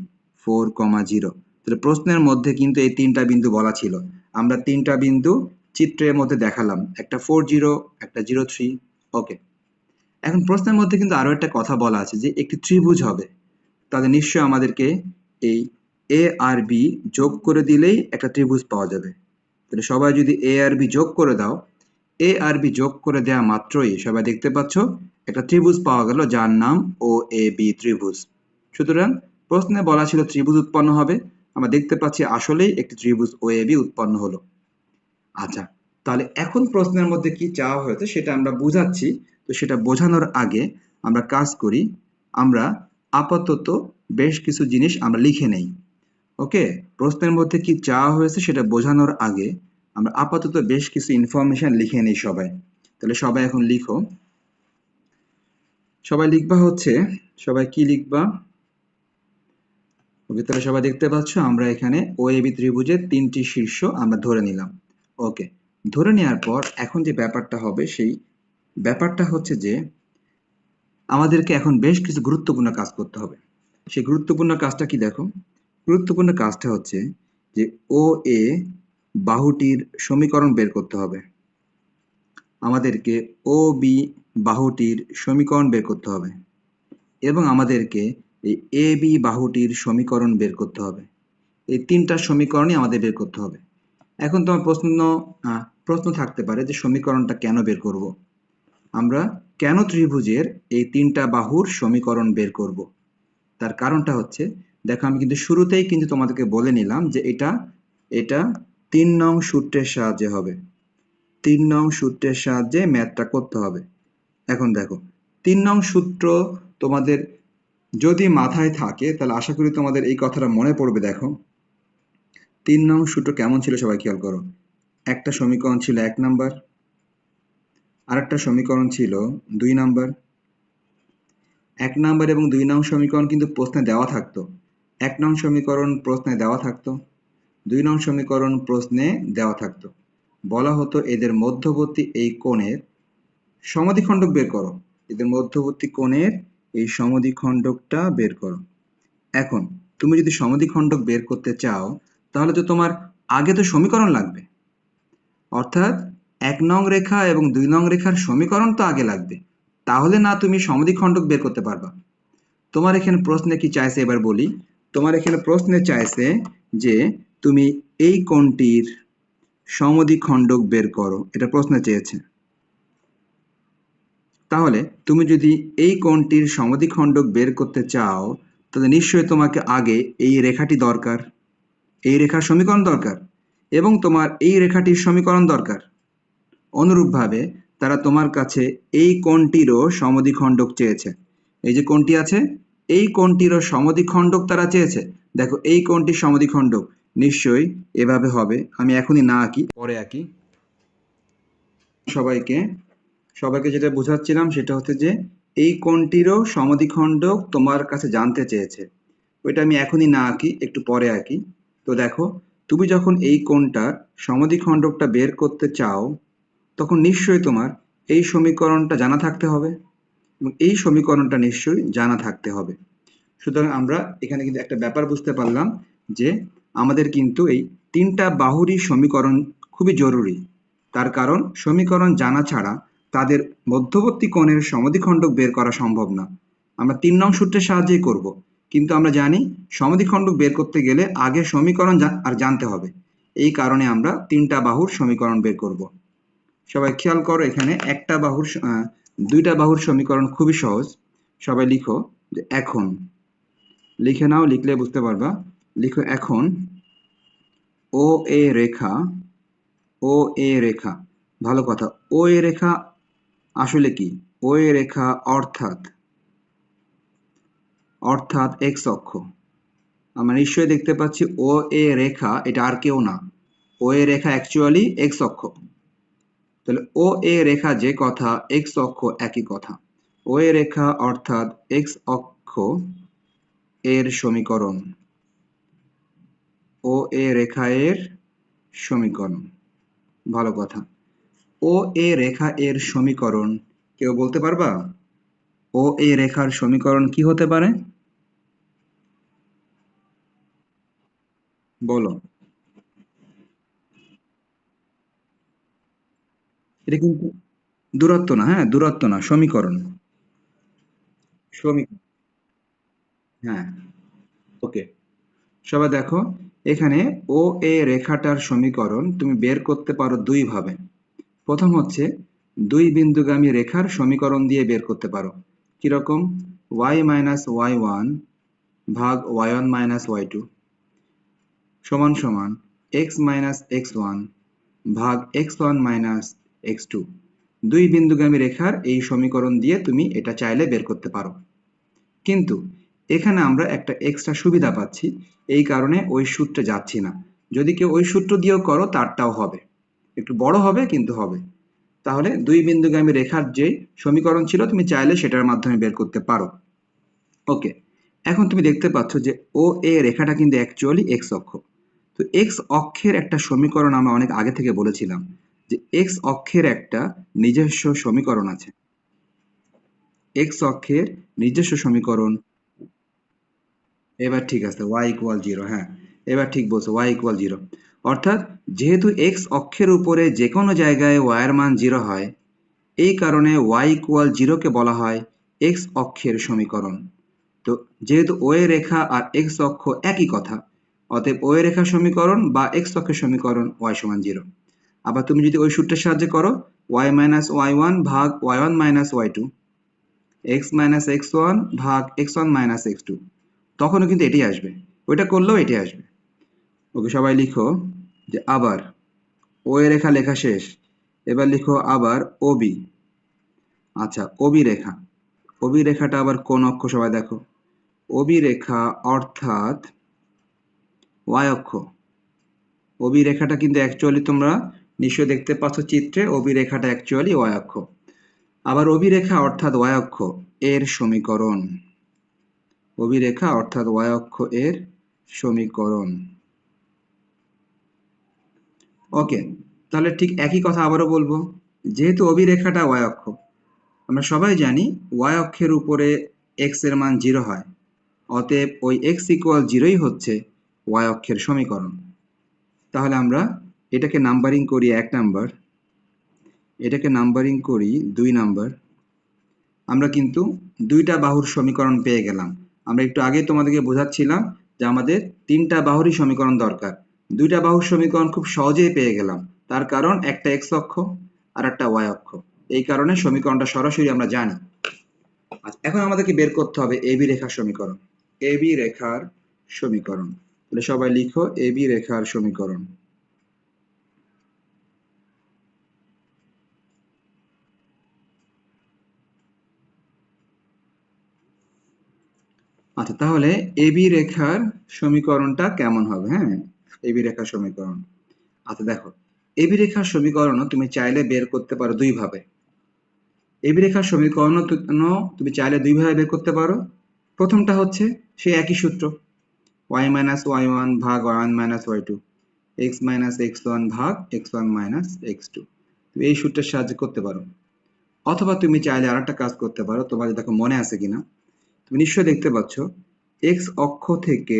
4,0। তাহলে প্রশ্নের মধ্যে কিন্তু এই 3টা বিন্দু বলা ছিল। আমরা 3টা বিন্দু চিত্রের মধ্যে দেখালাম, একটা 40, একটা 0 3, ওকে, এখন প্রশ্নের মধ্যে কিন্তু আরো একটা কথা বলা আছে যে একটি ত্রিভুজ হবে, তাহলে নিশ্চয়ই আমাদেরকে এই এ আর বি যোগ করে দিলেই একটা ত্রিভুজ পাওয়া যাবে। তাহলে সবাই যদি এ আর বি যোগ করে দাও, এ আর বি যোগ করে দেওয়া মাত্রই সবাই দেখতে পাচ্ছ একটা ত্রিভুজ পাওয়া গেল যার নাম ও এ বি ত্রিভুজ। সুতরাং প্রশ্নে বলা ছিল ত্রিভুজ উৎপন্ন হবে, আমরা দেখতে পাচ্ছি আসলেই একটি ত্রিভুজ ও এ বি উৎপন্ন হলো। আচ্ছা, তাহলে এখন প্রশ্নের মধ্যে কি চাওয়া হয়েছে সেটা আমরা বুঝাচ্ছি। তো সেটা বোঝানোর আগে আমরা কাজ করি, আমরা আপাতত বেশ কিছু জিনিস আমরা লিখে নেই। ওকে, প্রশ্নের মধ্যে কি চাওয়া হয়েছে সেটা বোঝানোর আগে আমরা আপাতত বেশ কিছু ইনফরমেশন লিখে নেই সবাই। তাহলে সবাই এখন লিখো, সবাই লিখবা হচ্ছে, সবাই কি লিখবা? ওকে, তাহলে সবাই দেখতে পাচ্ছ আমরা এখানে ও এ বি ত্রিভুজের 3টি শীর্ষ আমরা ধরে নিলাম। ওকে, ধরে নেওয়ার পর এখন যে ব্যাপারটা হবে সেই ব্যাপারটা হচ্ছে যে আমাদেরকে এখন বেশ কিছু গুরুত্বপূর্ণ কাজ করতে হবে। সেই গুরুত্বপূর্ণ কাজটা কি দেখো, গুরুত্বপূর্ণ কাজটা হচ্ছে যে ও এ বাহুটির সমীকরণ বের করতে হবে। আমাদেরকে ও বি বাহুটির সমীকরণ বের করতে হবে এবং আমাদেরকে এই এ বি বাহুটির সমীকরণ বের করতে হবে। এই 3টা সমীকরণই আমাদের বের করতে হবে। এখন তোমার প্রশ্ন থাকতে পারে যে সমীকরণটা কেন বের করব? আমরা কেন ত্রিভুজের এই 3টা বাহুর সমীকরণ বের করব? তার কারণটা হচ্ছে, দেখো আমি কিন্তু শুরুতেই কিন্তু তোমাদেরকে বলে নিলাম যে এটা 3 নং সূত্রের সাহায্যে হবে। 3 নং সূত্রের সাহায্যে ম্যাথটা করতে হবে। এখন দেখো 3 নং সূত্র তোমাদের যদি মাথায় থাকে তাহলে আশা করি তোমাদের এই কথাটা মনে পড়বে। দেখো 3 নং সূত্র কেমন ছিল সবাই খেয়াল করো। একটা সমীকরণ ছিল 1 নাম্বার, আরেকটা সমীকরণ ছিল 2 নাম্বার। 1 নাম্বার এবং 2 নং সমীকরণ কিন্তু প্রশ্নে দেওয়া থাকতো। 1 নং সমীকরণ প্রশ্নে দেওয়া থাকতো, 2 নং সমীকরণ প্রশ্নে দেওয়া থাকতো। বলা হতো এদের মধ্যবর্তী এই কোণের সমদ্বিখণ্ডক বের করো। এদের মধ্যবর্তী কোণের এই সমদ্বিখণ্ডকটা বের করো। এখন তুমি যদি সমদ্বিখণ্ডক বের করতে চাও তাহলে তো তোমার আগে তো সমীকরণ লাগবে। অর্থাৎ 1 নং রেখা এবং 2 নং রেখার সমীকরণ তো আগে লাগবে, তাহলে না তুমি সমদ্বিখণ্ডক বের করতে পারবা। তোমার এখানে প্রশ্নে কি চাইছে এবার বলি, তোমার এখানে প্রশ্নে চাইছে যে তুমি এই কোণটির সমদ্বিখণ্ডক বের করো, এটা প্রশ্নে চেয়েছে। তাহলে তুমি যদি এই কোণটির সমদ্বিখণ্ডক বের করতে চাও তাহলে নিশ্চয়ই তোমাকে আগে এই রেখাটি দরকার, এই রেখার সমীকরণ দরকার এবং তোমার এই রেখাটির সমীকরণ দরকার। অনুরূপভাবে তারা তোমার কাছে এই কোণটিরও সমদ্বিখণ্ডক চেয়েছে। এই যে কোণটি আছে এই কোণটিরও সমদ্বিখণ্ডক তারা চেয়েছে। দেখো এই কোণটির সমদ্বিখণ্ডক নিশ্চয়ই এভাবে হবে, আমি এখনই না আঁকি, পরে আঁকি। সবাইকে সবাইকে যেটা বোঝাচ্ছিলাম সেটা হচ্ছে যে এই কোণটিরও সমদ্বিখণ্ডক তোমার কাছে জানতে চেয়েছে। ওইটা আমি এখনই না আঁকি, একটু পরে আঁকি। তো দেখো তুমি যখন এই কোণটার সমদ্বিখণ্ডকটা বের করতে চাও তখন নিশ্চয়ই তোমার এই সমীকরণটা জানা থাকতে হবে এবং এই সমীকরণটা নিশ্চয়ই জানা থাকতে হবে। সুতরাং আমরা এখানে কিন্তু একটা ব্যাপার বুঝতে পারলাম যে আমাদের কিন্তু এই 3টা বাহুরই সমীকরণ খুবই জরুরি। তার কারণ সমীকরণ জানা ছাড়া তাদের মধ্যবর্তী কোণের সমদ্বিখণ্ডক বের করা সম্ভব না। আমরা 3 নং সূত্রের সাহায্যেই করব, কিন্তু আমরা জানি সমদ্বিখণ্ডক বের করতে গেলে আগে সমীকরণ আর জানতে হবে। এই কারণে আমরা 3টা বাহুর সমীকরণ বের করব। সবাই খেয়াল করো এখানে 2টা বাহুর সমীকরণ খুবই সহজ। সবাই লিখো যে এখন, লিখে নাও, লিখলে বুঝতে পারবা। লিখো এখন ও এ রেখা, ও এ রেখা, ভালো কথা। ও এ রেখা আসলে কি? ও এ রেখা অর্থাৎ এক্স অক্ষ। আমরা নিশ্চয়ই দেখতে পাচ্ছি ও এ রেখা এটা আর কেউ না, ও এ রেখা অ্যাকচুয়ালি এক্স অক্ষ। তাহলে ও এ রেখা যে কথা, এক্স অক্ষ একই কথা। ও এ রেখা অর্থাৎ এক্স অক্ষ এর সমীকরণ, ও এ রেখা এর সমীকরণ, ভালো কথা। ও এ রেখা এর সমীকরণ কেউ বলতে পারবা? ও এ রেখার সমীকরণ কি হতে পারে? বলো। এটা কিন্তু দূরত্ব না, হ্যাঁ দূরত্ব না, সমীকরণ। সমী হ্যাঁ, ওকে। সবাই দেখো, এখানে ও এ রেখাটার সমীকরণ তুমি বের করতে পারো দুই ভাবে। প্রথম হচ্ছে দুই বিন্দুগামী রেখার সমীকরণ দিয়ে বের করতে পারো। কিরকম? y মাইনাস ওয়াই ওয়ান ভাগ y one minus y two সমান সমান এক্স মাইনাস এক্স ওয়ান ভাগ x one minus x two. দুই বিন্দুগামী রেখার এই সমীকরণ দিয়ে তুমি এটা চাইলে বের করতে পারো। কিন্তু এখানে আমরা একটা এক্সট্রা সুবিধা পাচ্ছি, এই কারণে ওই সূত্রে যাচ্ছি না। যদি কেউ ওই সূত্র দিয়েও করো তারটাও হবে, একটু বড় হবে কিন্তু হবে। তাহলে দুই বিন্দুগামী রেখার যে সমীকরণ ছিল তুমি চাইলে সেটার মাধ্যমে বের করতে পারো। ওকে, এখন তুমি দেখতে পাচ্ছ যে ও এ রেখাটা কিন্তু অ্যাকচুয়ালি এক্স অক্ষ। তো এক্স অক্ষের একটা সমীকরণ আমরা অনেক আগে থেকে বলেছিলাম যে এক্স অক্ষের একটা নিজস্ব সমীকরণ আছে। এক্স অক্ষের নিজস্ব সমীকরণ। এবার ঠিক আছে, y ইকুয়াল জিরো, হ্যাঁ এবার ঠিক বলছো, y ইকুয়াল জিরো। অর্থাৎ যেহেতু এক্স অক্ষের উপরে যে কোনো জায়গায় y এর মান জিরো হয়, এই কারণে y ইকুয়াল জিরোকে বলা হয় এক্স অক্ষের সমীকরণ। তো যেহেতু ও এ রেখা আর এক্স অক্ষ একই কথা, অতএব ও এ রেখার সমীকরণ বা এক্স অক্ষের সমীকরণ y সমান জিরো। আবার তুমি যদি ওই সূত্রের সাহায্যে করো, y মাইনাস ওয়াই ওয়ান ভাগ y one minus y two, x minus x one ভাগ x one minus x two, তখনও কিন্তু এটাই আসবে, ওইটা করলেও এটাই আসবে। ওকে, সবাই লিখো যে আবার ও এ রেখা লেখা শেষ। এবার লিখো আবার ওবি। আচ্ছা, ওবি রেখা, ওবি রেখাটা আবার কোন অক্ষ সবাই দেখো? ওবি রেখা অর্থাৎ ওয়াই অক্ষ। ওবি রেখাটা কিন্তু অ্যাকচুয়ালি তোমরা নিশ্চয়ই দেখতে পাচ্ছ চিত্রে, ওবি রেখাটা অ্যাকচুয়ালি ওয়াই অক্ষ। আবার ওবি রেখা অর্থাৎ ওয়াই অক্ষ এর সমীকরণ। ওবি রেখা অর্থাৎ ওয়াই অক্ষ এর সমীকরণ। ওকে, তাহলে ঠিক একই কথা আবারও বলবো। যেহেতু অভিরেখাটা ওয়াই অক্ষ, আমরা সবাই জানি ওয়াই অক্ষের উপরে এক্স এর মান জিরো হয়, অতএব ওই এক্স ইকুয়াল জিরোই হচ্ছে ওয়াই অক্ষের সমীকরণ। তাহলে আমরা এটাকে নাম্বারিং করি 1 নাম্বার, এটাকে নাম্বারিং করি 2 নাম্বার। আমরা কিন্তু দুইটা বাহুর সমীকরণ পেয়ে গেলাম। আমরা একটু আগে তোমাদেরকে বোঝাচ্ছিলাম যে আমাদের তিনটা বাহুরই সমীকরণ দরকার। দুইটা বাহুর সমীকরণ খুব সহজেই পেয়ে গেলাম, তার কারণ একটা এক্স অক্ষ আর একটা ওয়াই অক্ষ, এই কারণে সমীকরণটা সরাসরি আমরা জানি। আচ্ছা, এখন আমাদেরকে বের করতে হবে এবি রেখার সমীকরণ। এবি রেখার সমীকরণ, তাহলে সবাই লিখো এবি রেখার সমীকরণ। আচ্ছা, তাহলে এবি রেখার সমীকরণটা কেমন হবে? হ্যাঁ, এবি রেখার সমীকরণ। আচ্ছা দেখো, এবি রেখার সমীকরণও তুমি চাইলে বের করতে পারো দুই ভাবে। এবি রেখার সমীকরণও তুমি চাইলে দুই ভাবে বের করতে পারো। প্রথমটা হচ্ছে সেই একই সূত্র, y মাইনাস ওয়াই ওয়ান ভাগ y one minus y two, x minus x one ভাগ x one minus x two. তুমি এই সূত্রের সাহায্যে করতে পারো। অথবা তুমি চাইলে আরেকটা কাজ করতে পারো, তোমাদের দেখো মনে আছে কিনা। তুমি নিশ্চয়ই দেখতে পাচ্ছ এক্স অক্ষ থেকে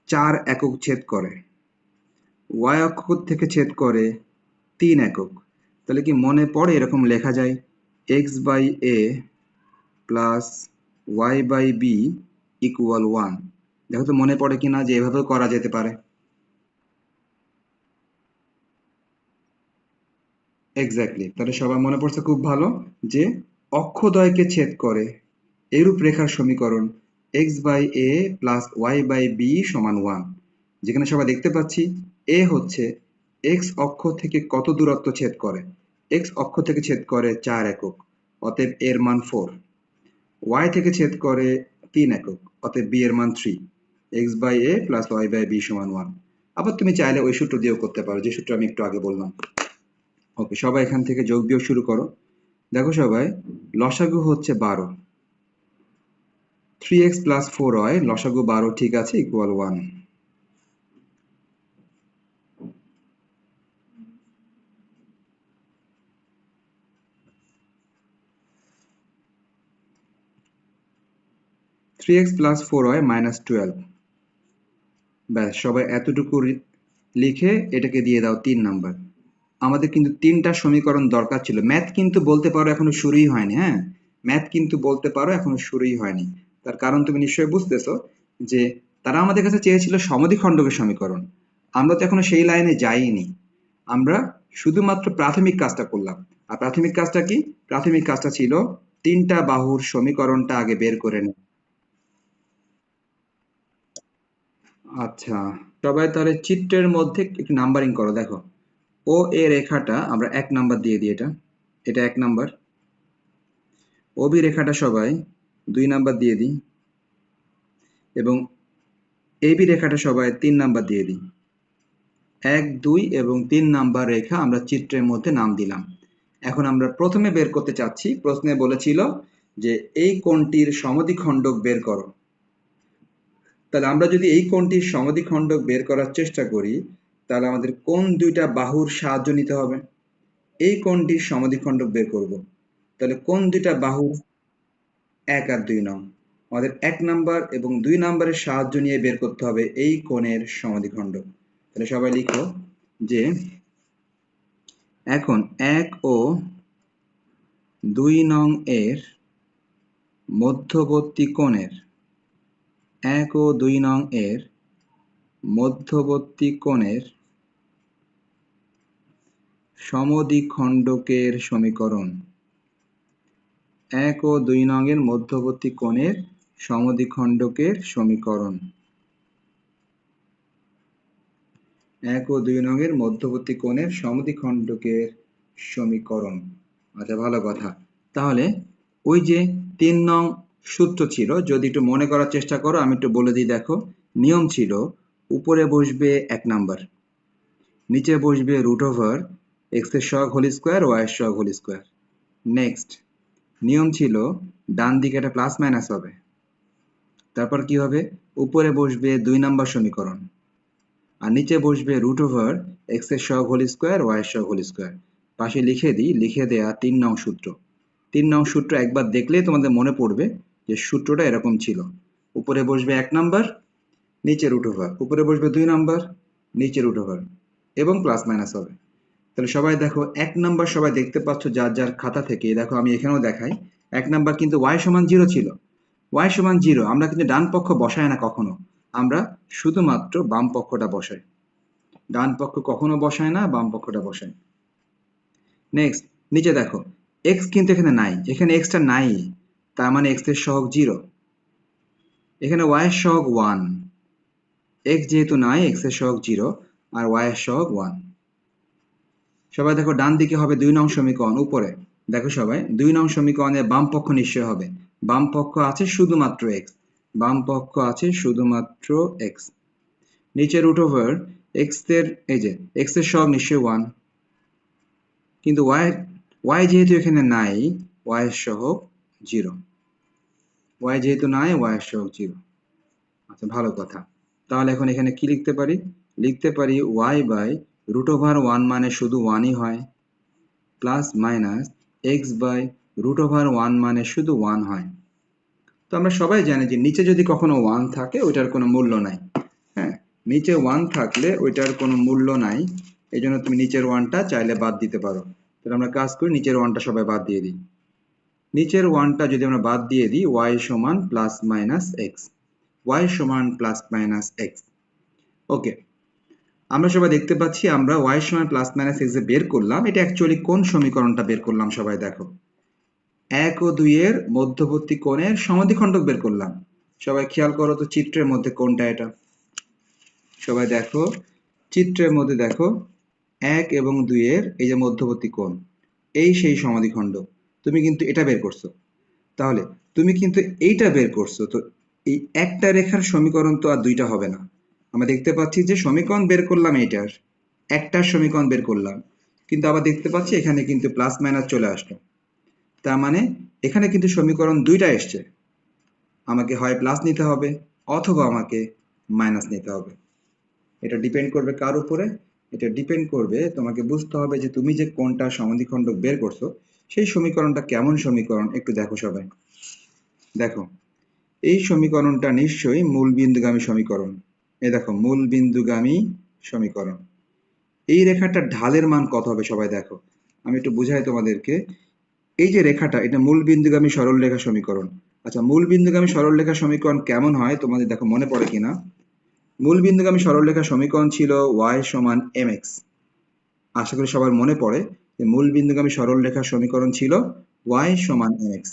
4 একক ছেদ করে, ওয়াই অক্ষ থেকে ছেদ করে 3 একক। তাহলে কি মনে পড়ে এরকম লেখা যায় x by a plus y by b equal 1? দেখো তো মনে পড়ে কিনা যে এভাবেও করা যেতে পারে। এক্স্যাক্টলি, তাহলে সবার মনে পড়ছে, খুব ভালো। যে অক্ষদ্বয়কে ছেদ করে এরূপ রেখার সমীকরণ x by a plus y by b সমান 1, যেখানে সবাই দেখতে পাচ্ছি এ হচ্ছে এক্স অক্ষ থেকে কত দূরত্ব ছেদ করে। এক্স অক্ষ থেকে ছেদ করে 4 একক, অতএব এর মান 4। ওয়াই থেকে ছেদ করে 3 একক, অতএব বি এর মান 3। X by a plus y by b সমান 1। আবার তুমি চাইলে ওই সূত্র দিয়েও করতে পারো, যে সূত্র আমি একটু আগে বললাম। ওকে, সবাই এখান থেকে যোগ বিয়োগ শুরু করো। দেখো সবাই, লসাগু হচ্ছে 12, 3x প্লাস 4y, লসাগু 12 ঠিক আছে, equal 1। 3x plus 4y minus 12। ব্যাস, সবাই এতটুকু লিখে এটাকে দিয়ে দাও 3 নাম্বার। আমাদের কিন্তু 3টা সমীকরণ দরকার ছিল। ম্যাথ কিন্তু বলতে পারো এখনো শুরুই হয়নি, হ্যাঁ? ম্যাথ কিন্তু বলতে পারো এখনো শুরুই হয়নি। তার কারণ তুমি নিশ্চয়ই বুঝতেছো যে তারা আমাদের কাছে চেয়েছিল সমদ্বিখণ্ডকের সমীকরণ। আমরা তো এখনো সেই লাইনে যাইনি। আমরা শুধুমাত্র প্রাথমিক কাজটা করলাম। আর প্রাথমিক কাজটা কি? প্রাথমিক কাজটা ছিল 3টা বাহুর সমীকরণটা আগে বের করে নেওয়া। আচ্ছা, সবাই তাহলে চিত্রের মধ্যে একটু নাম্বারিং করো। দেখো, ও এ রেখাটা আমরা 1 নাম্বার দিয়ে দিই। এটা এটা 1 নাম্বার। ওবি রেখাটা সবাই 2 নাম্বার দিয়ে দিই এবং এবি রেখাটা সবাই 3 নাম্বার দিয়ে দিই। 1, 2 এবং 3 নাম্বার রেখা আমরা চিত্রের মধ্যে নাম দিলাম। এখন আমরা প্রথমে বের করতে চাচ্ছি, প্রশ্নে বলেছিল যে এই কোণটির সমদ্বিখণ্ডক বের করো। তাহলে আমরা যদি এই কোণটির সমদ্বিখণ্ডক বের করার চেষ্টা করি, তাহলে আমাদের কোন দুইটা বাহুর সাহায্য নিতে হবে? এই কোণটির সমদ্বিখণ্ডক বের করব। তাহলে কোন দুইটা বাহুর? 1 আর 2 নং। আমাদের 1 নাম্বার এবং 2 নাম্বারের সাহায্য নিয়ে বের করতে হবে এই কোণের সমদ্বিখণ্ডক। তাহলে সবাই লিখো যে এখন 1 ও 2 নং এর মধ্যবর্তী কোণের 1 ও 2 নং এর মধ্যবর্তী কোণের সমদ্বিখণ্ডকের সমীকরণ। 1 ও 2 নং এর মধ্যবর্তী কোণের সমদ্বিখণ্ডকের সমীকরণ। 1 ও 2 নং এর মধ্যবর্তী কোণের সমদ্বিখণ্ডকের সমীকরণ। আচ্ছা, ভালো কথা। তাহলে ওই যে 3 নং সূত্র ছিল, যদি একটু মনে করার চেষ্টা করো, আমি একটু বলে দিই। দেখো, নিয়ম ছিল উপরে বসবে 1 নাম্বার, নিচে বসবে √ওভার x এর সহগ হোল স্কয়ার y এর সহগ হোল স্কয়ার। নেক্সট নিয়ম ছিল ডান দিকে একটা প্লাস মাইনাস হবে। তারপর কি হবে? উপরে বসবে 2 নাম্বার সমীকরণ আর নিচে বসবে √ওভার x এর সহগ হোল স্কয়ার y এর সহগ হোল স্কয়ার। পাশে লিখে দিই, লিখে দেয়া 3 নং সূত্র। 3 নং সূত্র একবার দেখলেই তোমাদের মনে পড়বে যে সূত্রটা এরকম ছিল। উপরে বসবে 1 নাম্বার, নিচে √ওভার, উপরে বসবে 2 নাম্বার, নিচে √ওভার এবং প্লাস মাইনাস হবে। তাহলে সবাই দেখো, 1 নাম্বার সবাই দেখতে পাচ্ছ যার যার খাতা থেকে। দেখো, আমি এখানেও দেখাই। 1 নাম্বার কিন্তু y সমান 0 ছিল। y সমান 0 আমরা কিন্তু ডান পক্ষ বসাই না কখনো, আমরা শুধুমাত্র বাম পক্ষটা বসাই। ডান পক্ষ কখনো বসায় না, বাম পক্ষটা বসাই। নেক্সট নিচে দেখো, x কিন্তু এখানে নাই, এখানে x টা নাই, তার মানে x এর সহগ 0। এখানে y এর সহগ 1, x যেহেতু নাই, x এর সহগ 0 আর y এর সহগ 1। সবাই দেখো, ডান দিকে হবে 2 নং সমীকরণ। উপরে দেখো সবাই, 2 নং সমীকরণের বাম পক্ষ নিশ্চয় হবে। বাম পক্ষ আছে শুধুমাত্র x, বাম পক্ষ আছে শুধুমাত্র x। নিচে √ওভার x এর, এই যে x এর সহগ নিশ্চয় 1, কিন্তু y যেহেতু এখানে নাই, y এর সহগ 0। y যেহেতু নাই, y এর সহগ 0। আচ্ছা, ভালো কথা। তাহলে এখন এখানে কি লিখতে পারি? লিখতে পারি y/√1 মানে শুধু 1ই হয়, প্লাস মাইনাস x/√1 মানে শুধু 1 হয়। তো আমরা সবাই জানি যে নিচে যদি কখনো 1 থাকে ওইটার কোনো মূল্য নাই। হ্যাঁ, নিচে 1 থাকলে ওইটার কোনো মূল্য নাই। এই জন্য তুমি নিচের 1টা চাইলে বাদ দিতে পারো। তাহলে আমরা কাজ করি, নিচের 1টা সবাই বাদ দিয়ে দিই। নিচের 1টা যদি আমরা বাদ দিয়ে দিই, y সমান প্লাস মাইনাস x, y সমান প্লাস মাইনাস x। ওকে, আমরা সবাই দেখতে পাচ্ছি আমরা y সমান প্লাস মাইনাস x বের করলাম। এটা অ্যাকচুয়ালি কোন সমীকরণটা বের করলাম সবাই দেখো? 1 ও 2 এর মধ্যবর্তী কোণের সমদ্বিখণ্ডক বের করলাম। সবাই খেয়াল করো তো চিত্রের মধ্যে কোনটা এটা? সবাই দেখো, চিত্রের মধ্যে দেখো 1 এবং 2 এর এই যে মধ্যবর্তী কোণ, এই সেই সমদ্বিখণ্ডক। তুমি কিন্তু এটা বের করছো। তাহলে তুমি কিন্তু এইটা বের করছো, তো এই একটা রেখার সমীকরণ তো আর দুইটা হবে না। আমরা দেখতে পাচ্ছি যে সমীকরণ বের করলাম এইটার, একটার সমীকরণ বের করলাম, কিন্তু আবার দেখতে পাচ্ছি এখানে কিন্তু প্লাস মাইনাস চলে আসলো। তার মানে এখানে কিন্তু সমীকরণ দুইটা এসছে। আমাকে হয় প্লাস নিতে হবে অথবা আমাকে মাইনাস নিতে হবে। এটা ডিপেন্ড করবে কার উপরে? এটা ডিপেন্ড করবে, তোমাকে বুঝতে হবে যে তুমি যে কোনটা সমদ্বিখণ্ডক বের করছো সেই সমীকরণটা কেমন সমীকরণ। একটু দেখো সবাই, দেখো এই সমীকরণটা নিশ্চয়ই মূল বিন্দুগামী সমীকরণ। এই দেখো, মূল বিন্দুগামী সমীকরণ। এই রেখাটার ঢালের মান কত হবে সবাই দেখো, আমি একটু বুঝাই তোমাদেরকে। এই যে রেখাটা, এটা মূল বিন্দুগামী সরলরেখা সমীকরণ। আচ্ছা, মূল বিন্দুগামী সরলরেখা সমীকরণ কেমন হয় তোমাদের দেখো মনে পড়ে কিনা। মূল বিন্দুগামী সরলরেখা সমীকরণ ছিল y সমান mx। আশা করি সবার মনে পড়ে যে মূল বিন্দুগামী সরলরেখার সমীকরণ ছিল y সমান mx।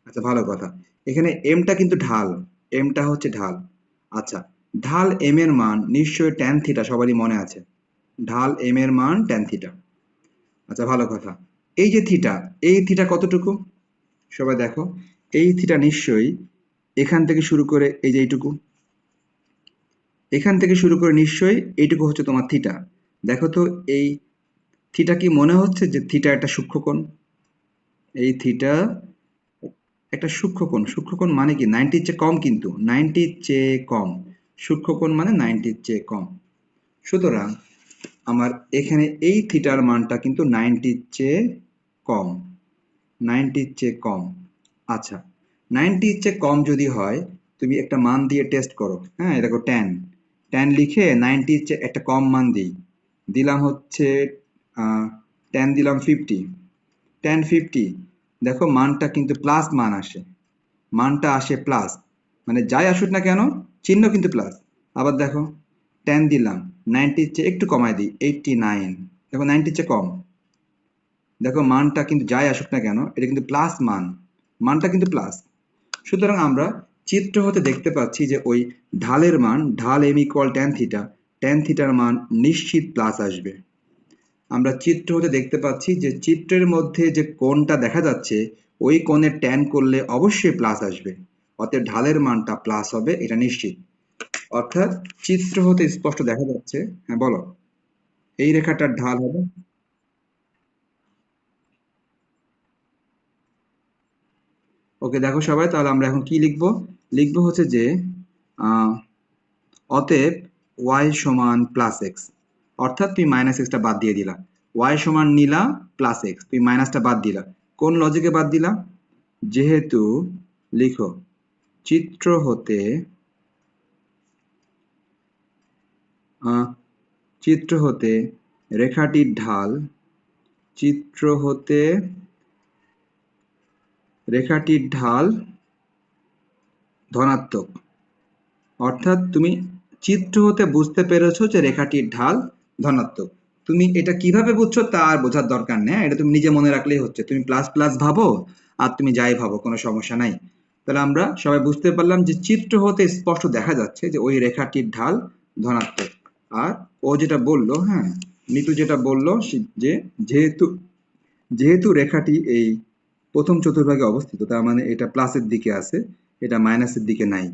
আচ্ছা, ভালো কথা। এখানে এমটা কিন্তু ঢাল, এমটা হচ্ছে ঢাল। আচ্ছা, ঢাল এম এর মান নিশ্চয়ই ট্যান থিটা, সবারই মনে আছে। ঢাল এম এর মান ট্যান থিটা। আচ্ছা, ভালো কথা। এই যে থিটা, এই থিটা কতটুকু সবাই দেখো। এই থিটা নিশ্চয়ই এখান থেকে শুরু করে এই যে এইটুকু, এখান থেকে শুরু করে নিশ্চয়ই এইটুকু হচ্ছে তোমার থিটা। দেখো তো এই থিটা কি মনে হচ্ছে যে থিটা একটা সূক্ষ্মকোণ? এই থিটা একটা সূক্ষ্মকোণ। সূক্ষ্মকোণ মানে কি 90-র চেয়ে কম, কিন্তু 90-র চেয়ে কম। সূক্ষ্মকোণ মানে 90-র চেয়ে কম। সুতরাং আমার এখানে এই থিটার মানটা কিন্তু 90-র চেয়ে কম। 90-র চেয়ে কম। আচ্ছা, 90-র চেয়ে কম যদি হয়, তুমি একটা মান দিয়ে টেস্ট করো। হ্যাঁ, দেখো ট্যান, ট্যান লিখে 90-র চেয়ে একটা কম মান দিই। দিলাম হচ্ছে ট্যান দিলাম 50, ট্যান 50। দেখো মানটা কিন্তু প্লাস মান আসে, মানটা আসে প্লাস। মানে যাই আসুক না কেন, চিহ্ন কিন্তু প্লাস। আবার দেখো ট্যান দিলাম 90-র চেয়ে একটু কমায় দিই, 89। দেখো 90-র চেয়ে কম। দেখো মানটা কিন্তু যাই আসুক না কেন, এটা কিন্তু প্লাস মান, মানটা কিন্তু প্লাস। সুতরাং আমরা চিত্র হতে দেখতে পাচ্ছি যে ওই ঢালের মান, ঢাল m equal tan theta, tan থিটার মান নিশ্চিত প্লাস আসবে। আমরা চিত্র হতে দেখতে পাচ্ছি যে চিত্রের মধ্যে যে কোণটা দেখা যাচ্ছে, ওই কোণের ট্যান করলে অবশ্যই প্লাস আসবে। অতএব ঢালের মানটা প্লাস হবে, এটা নিশ্চিত। অর্থাৎ চিত্র হতে স্পষ্ট দেখা যাচ্ছে। হ্যাঁ, বলো। এই রেখাটার ঢাল হবে। ওকে, দেখো সবাই, তাহলে আমরা এখন কি লিখবো? লিখবো হচ্ছে যে আহ, অতএব y সমান প্লাস এক্স। অর্থাৎ তুমি মাইনাস এক্সটা বাদ দিয়ে দিলা, y সমান নিলা প্লাস এক্স, তুমি মাইনাসটা বাদ দিলা। কোন লজিকে বাদ দিলা? যেহেতু, লিখো, চিত্র হতে আহ, চিত্র হতে রেখাটির ঢাল, চিত্র হতে রেখাটির ঢাল ধনাত্মক। অর্থাৎ তুমি চিত্র হতে বুঝতে পেরেছো যে রেখাটির ঢাল ধনাত্মক। তুমি এটা কিভাবে বুঝছো তা আর বোঝার দরকার নেই, এটা তুমি নিজে মনে রাখলেই হচ্ছে। তুমি প্লাস প্লাস ভাবো আর তুমি যাই ভাবো, কোনো সমস্যা নাই। তাহলে আমরা সবাই বুঝতে পারলাম যে চিত্র হতে স্পষ্ট দেখা যাচ্ছে যে ওই রেখাটির ঢাল ধনাত্মক। আর ও যেটা বললো, হ্যাঁ, নিতু যেটা বললো যে যেহেতু যেহেতু রেখাটি এই প্রথম চতুর্ভাগে অবস্থিত, তার মানে এটা প্লাসের দিকে আছে, এটা মাইনাসের দিকে নাই।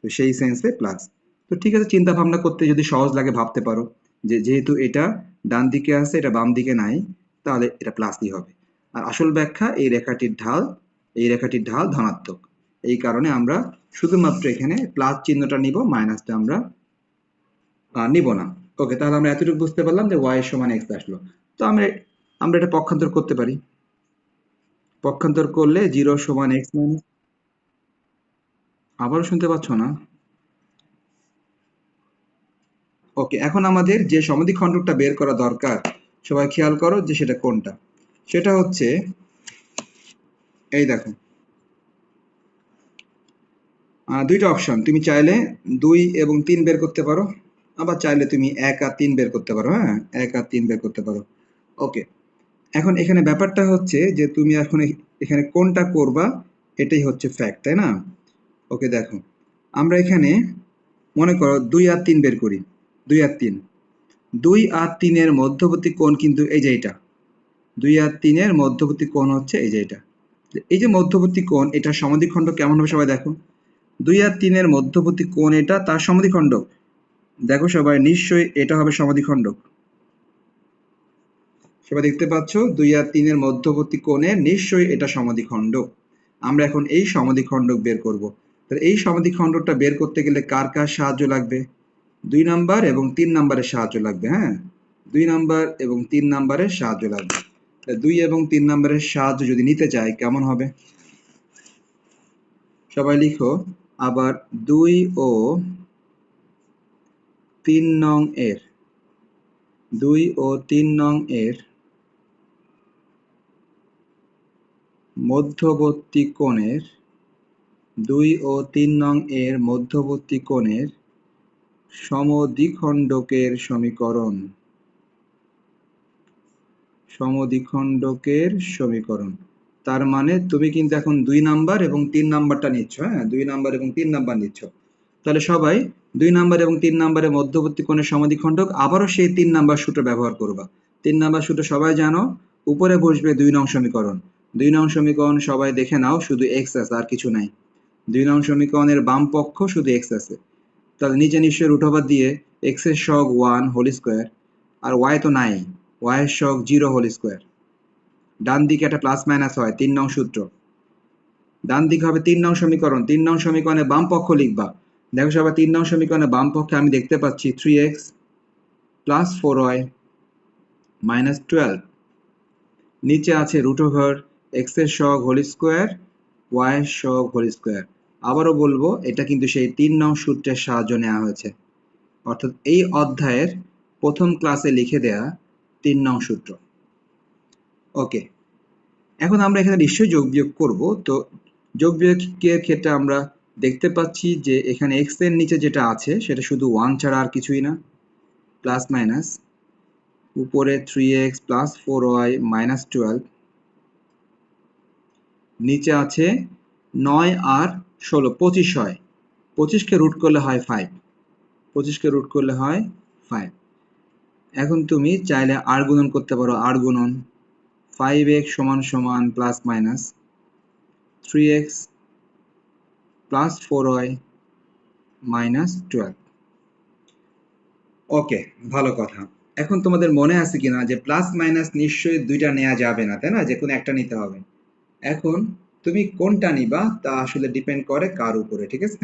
তো সেই সেন্সে প্লাস। তো ঠিক আছে, চিন্তা ভাবনা করতে যদি সহজ লাগে ভাবতে পারো যে যেহেতু এটা ডান দিকে আছে, এটা বাম দিকে নাই, তাহলে এটা প্লাসই হবে। আর আসল ব্যাখ্যা, এই রেখাটির ঢাল, এই রেখাটির ঢাল ধনাত্মক। এই কারণে আমরা শুধুমাত্র এখানে প্লাস চিহ্নটা নিব, মাইনাসটা আমরা নিব না। ওকে, তাহলে আমরা এতটুকু বুঝতে পারলাম যে y সমান x আসলো। তো আমরা আমরা এটা পক্ষান্তর করতে পারি। পক্ষান্তর করলে 0 সমান x মাইনাস। আবারও শুনতে পাচ্ছ না? ওকে, এখন আমাদের যে সমদ্বিখণ্ডকটা বের করা দরকার, সবাই খেয়াল করো যে সেটা কোনটা। সেটা হচ্ছে, এই দেখো, দুইটা অপশন। তুমি চাইলে 2 এবং 3 বের করতে পারো, আবার চাইলে তুমি 1 আর 3 বের করতে পারো। হ্যাঁ, 1 আর 3 বের করতে পারো। ওকে, এখন এখানে ব্যাপারটা হচ্ছে যে তুমি এখন এখানে কোনটা করবা, এটাই হচ্ছে ফ্যাক্ট, তাই না? ওকে, দেখো, আমরা এখানে মনে করো 2 আর 3 বের করি। 2 আর 3, 2 আর 3 এর মধ্যবর্তী কোণ কিন্তু এই যে এটা। 2 আর 3 এর মধ্যবর্তী কোণ হচ্ছে এই যে এটা। এই যে মধ্যবর্তী কোণ, এটা সমদ্বিখণ্ড কেমন হবে সবাই দেখো। 2 আর 3 এর মধ্যবর্তী কোণ এটা, তার সমদ্বিখণ্ড। দেখো সবাই, নিশ্চয়ই এটা হবে সমদ্বিখণ্ডক। সবাই দেখতে পাচ্ছ 2 আর 3 এর মধ্যবর্তী কোণের নিশ্চয়ই এটা সমদ্বিখণ্ডক। আমরা এখন এই সমদ্বিখণ্ডক বের করব। তাহলে এই সমদ্বিখণ্ডকটা বের করতে গেলে কার কার সাহায্য লাগবে? 2 নাম্বার এবং 3 নাম্বারের সাহায্য লাগবে। হ্যাঁ, 2 নাম্বার এবং 3 নাম্বারের সাহায্য লাগবে। 2 এবং 3 নাম্বারের সাহায্য যদি নিতে চাই কেমন হবে? সবাই লিখো, আবার 2 ও 3 নং এর 2 ও 3 নং এর মধ্যবর্তী কোণের 2 ও 3 নং এর মধ্যবর্তী কোণের সমদ্বিখণ্ডকের সমীকরণ। সমদ্বিখণ্ডকের সমীকরণ। তার মানে তুমি কিন্তু এখন 2 নাম্বার এবং 3 নাম্বারটা নিচ্ছ, হ্যাঁ 2 নাম্বার এবং 3 নাম্বার নিচ্ছ। তাহলে সবাই 2 নাম্বার এবং 3 নাম্বারের মধ্যবর্তী কোণের সমদ্বিখণ্ডক আবারও সেই 3 নাম্বার সূত্র ব্যবহার করবা। 3 নাম্বার সূত্র সবাই জানো, উপরে বসবে 2 নং সমীকরণ। 2 নং সমীকরণ সবাই দেখে নাও, শুধু x আছে আর কিছু নাই। 2 নং সমীকরণের বাম পক্ষ শুধু x আছে। তাহলে নিচে নিশ্চয়ই রুট ওভার দিয়ে x এর সহগ 1 হোল স্কয়ার, আর y তো নাই, y এর সহগ 0 হোল স্কয়ার। ডান দিকে একটা প্লাস মাইনাস হয়, 3 নং সূত্র। ডান দিকে হবে 3 নং সমীকরণ। 3 নং সমীকরণের বাম পক্ষ লিখবা। দেখো সবাই 3 নং সমীকরণের বাম পক্ষে আমি দেখতে পাচ্ছি 3x প্লাস 4y মাইনাস 12। নিচে আছে রুট ওভার x এর সহগ হোল স্কয়ার, y এর সহগ হোল স্কয়ার। আবারও বলবো, এটা কিন্তু সেই 3 নং সূত্রের সাহায্য নেওয়া হয়েছে, অর্থাৎ এই অধ্যায়ের প্রথম ক্লাসে লিখে দেয়া 3 নং সূত্র। ওকে, এখন আমরা এখানে নিশ্চয়ই যোগ বিয়োগ করব। তো যোগ বিয়োগের ক্ষেত্রে আমরা দেখতে পাচ্ছি যে এখানে x এর নিচে যেটা আছে সেটা শুধু 1 ছাড়া আর কিছুই না, প্লাস মাইনাস উপরে 3x প্লাস 4y মাইনাস 12, নিচে আছে 9 আর 16, 25 হয়। 25কে রুট করলে হয় 5, 25কে রুট করলে হয় 5। এখন তুমি চাইলে আর গুণন করতে পারো, আর গুণন 5x সমান সমান plus minus 3x plus 4y minus 12। ওকে, ভালো কথা। এখন তোমাদের মনে আছে কিনা যে প্লাস মাইনাস নিশ্চয়ই দুইটা নেওয়া যাবে না, তাই না, যে কোনো একটা নিতে হবে। এখন তুমি কোনটা নিবা তা আসলে ডিপেন্ড করে কার উপরে, ঠিক আছে।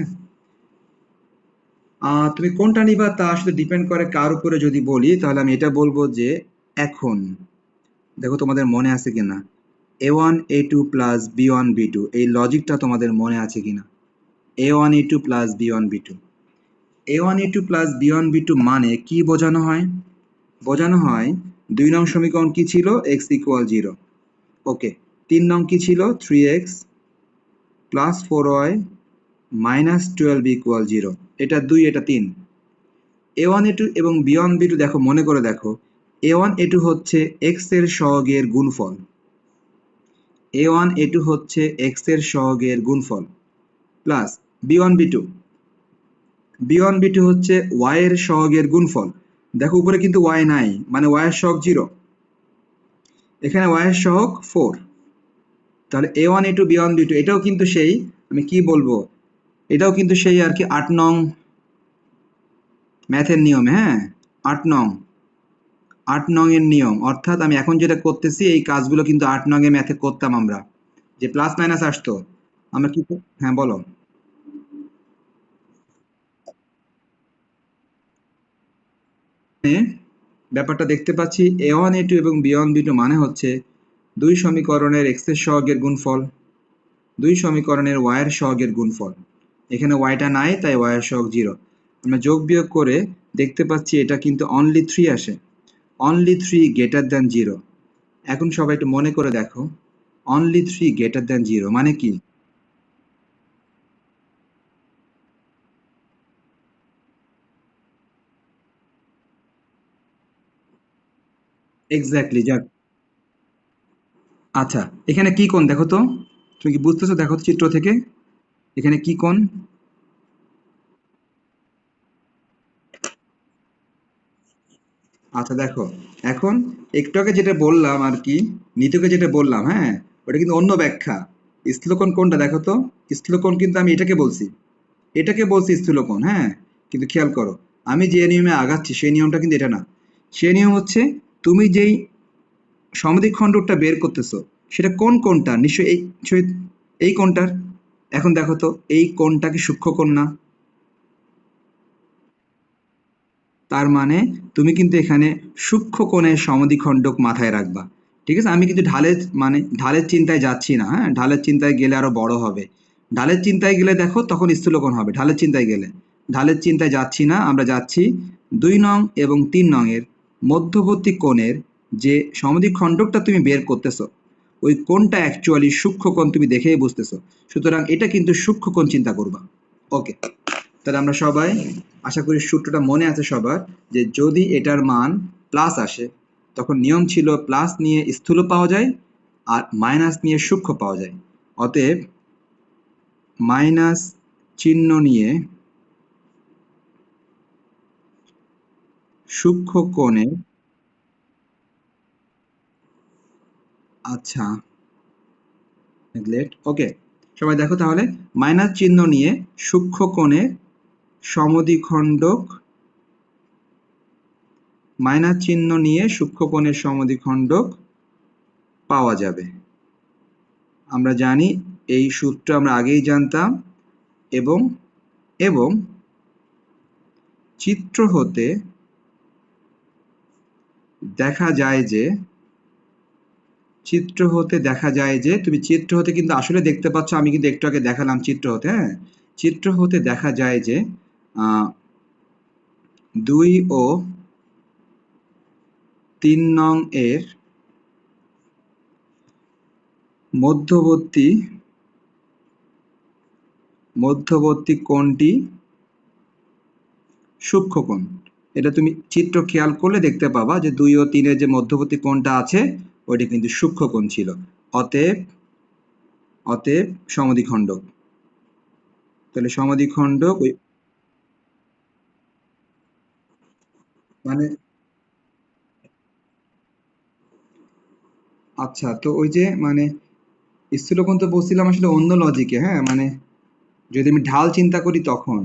তুমি কোনটা নিবা তা আসলে ডিপেন্ড করে কার উপরে যদি বলি, তাহলে আমি এটা বলবো যে এখন দেখো তোমাদের মনে আছে কিনা a1 a2 plus b1 b2, এই লজিকটা তোমাদের মনে আছে কিনা। a1 a2 plus b1 b2, a1 a2 plus b1 b2 মানে কি বোঝানো হয়? বোঝানো হয় 2 নং সমীকরণ কি ছিল, x ইকুয়াল 0। ওকে, 3 নং কি ছিল, 3x plus 4y minus 12 equal 0। এটা 2, এটা 3। a1 a2 এবং b1 b2 দেখো, মনে করে দেখো, a1 a2 হচ্ছে x এর সহগের গুণফল। a1 a2 হচ্ছে x এর সহগের গুণফল plus b1 b2, b1 b2 হচ্ছে y এর সহগের গুণফল। দেখো উপরে কিন্তু y নাই, মানে y এর সহগ 0, এখানে y এর সহগ 4। তাহলে a1 a2 b1 b2 এটাও কিন্তু সেই, আমি কি বলবো, এটাও কিন্তু সেই আর কি 8 নং ম্যাথের নিয়মে, হ্যাঁ 8 নং এর নিয়ম। অর্থাৎ আমি এখন যেটা করতেছি এই কাজগুলো কিন্তু 8 নং এর ম্যাথে করতাম আমরা, যে প্লাস মাইনাস আসতো আমরা কি, হ্যাঁ বলো। ব্যাপারটা দেখতে পাচ্ছি a1 a2 এবং b1 b2 মানে হচ্ছে 2 সমীকরণের x এর সহগের গুণফল, 2 সমীকরণের y এর সহগের গুণফল। এখানে y টা নাই, তাই y এর সহগ 0। আমরা যোগ বিয়োগ করে দেখতে পাচ্ছি এটা কিন্তু অনলি 3 আসে, অনলি 3 গ্রেটার দ্যান 0। এখন সবাই একটু মনে করে দেখো, অনলি 3 গ্রেটার দ্যান 0 মানে কি? এক্স্যাক্টলি, যাক। আচ্ছা, এখানে কি কোণ দেখো তো, তুমি কি বুঝতেছো, দেখো তো চিত্র থেকে এখানে কি কোণ। আচ্ছা দেখো, এখন একটু আগে যেটা বললাম আর কি, নিতুকে যেটা বললাম, হ্যাঁ ওটা কিন্তু অন্য ব্যাখ্যা। স্থূলকোণ কোনটা দেখো তো, স্থূলকোণ কিন্তু আমি এটাকে বলছি, এটাকে বলছি স্থূলকোণ, হ্যাঁ। কিন্তু খেয়াল করো, আমি যে নিয়মে আগাচ্ছি সেই নিয়মটা কিন্তু এটা না। সেই নিয়ম হচ্ছে তুমি যেই সমদ্বিখণ্ডকটা বের করতেছো সেটা কোন কোণটা, নিশ্চয়ই এই কোণটার। এখন দেখো তো এই কোণটা কি সূক্ষ্মকোণ না? তার মানে তুমি কিন্তু এখানে সূক্ষ্ম কোণের সমদ্বিখণ্ডক মাথায় রাখবা, ঠিক আছে। আমি কিন্তু ঢালের মানে ঢালের চিন্তায় যাচ্ছি না, হ্যাঁ ঢালের চিন্তায় গেলে আরো বড় হবে। ঢালের চিন্তায় গেলে দেখো তখন স্থূলকোণ হবে, ঢালের চিন্তায় গেলে। ঢালের চিন্তায় যাচ্ছি না, আমরা যাচ্ছি 2 নং এবং 3 নং এর মধ্যবর্তী কোণের যে সমদ্বিখণ্ডকটা তুমি বের করতেছো ওই কোণটা অ্যাকচুয়ালি সূক্ষ্মকোণ তুমি দেখেই বুঝতেছো, সুতরাং এটা কিন্তু সূক্ষ্মকোণ চিন্তা করবা। ওকে, তাহলে আমরা সবাই আশা করি সূত্রটা মনে আছে সবার, যে যদি এটার মান প্লাস আসে তখন নিয়ম ছিল প্লাস নিয়ে স্থূল পাওয়া যায় আর মাইনাস নিয়ে সূক্ষ্ম পাওয়া যায়। অতএব মাইনাস চিহ্ন নিয়ে সূক্ষ্ম কোণে, আচ্ছা ওকে সবাই দেখো তাহলে, মাইনাস চিহ্ন নিয়ে সূক্ষ্ম কোণে সমদ্বিখণ্ডক, মাইনাস চিহ্ন নিয়ে সূক্ষ্মকোণের সমদ্বিখণ্ডক পাওয়া যাবে। আমরা জানি এই সূত্র আমরা আগেই জানতাম, এবং এবং চিত্র হতে দেখা যায় যে, তুমি চিত্র হতে কিন্তু আসলে দেখতে পাচ্ছ, আমি কিন্তু একটু আগে দেখালাম চিত্র হতে, হ্যাঁ চিত্র হতে দেখা যায় যে 2 ও 3 নং এর মধ্যবর্তী কোণটি সূক্ষ্মকোণ। এটা তুমি চিত্র খেয়াল করলে দেখতে পাবা যে 2 ও 3 এর যে মধ্যবর্তী কোণটা আছে ওইটা কিন্তু সূক্ষ্মকোণ ছিল। অতএব সমদ্বিখণ্ডক। তাহলে সমদ্বিখণ্ডক ওই মানে, আচ্ছা তো ওই যে মানে স্থূলকোণ তো বলছিলাম আসলে অন্য লজিকে, হ্যাঁ মানে যদি আমি ঢাল চিন্তা করি তখন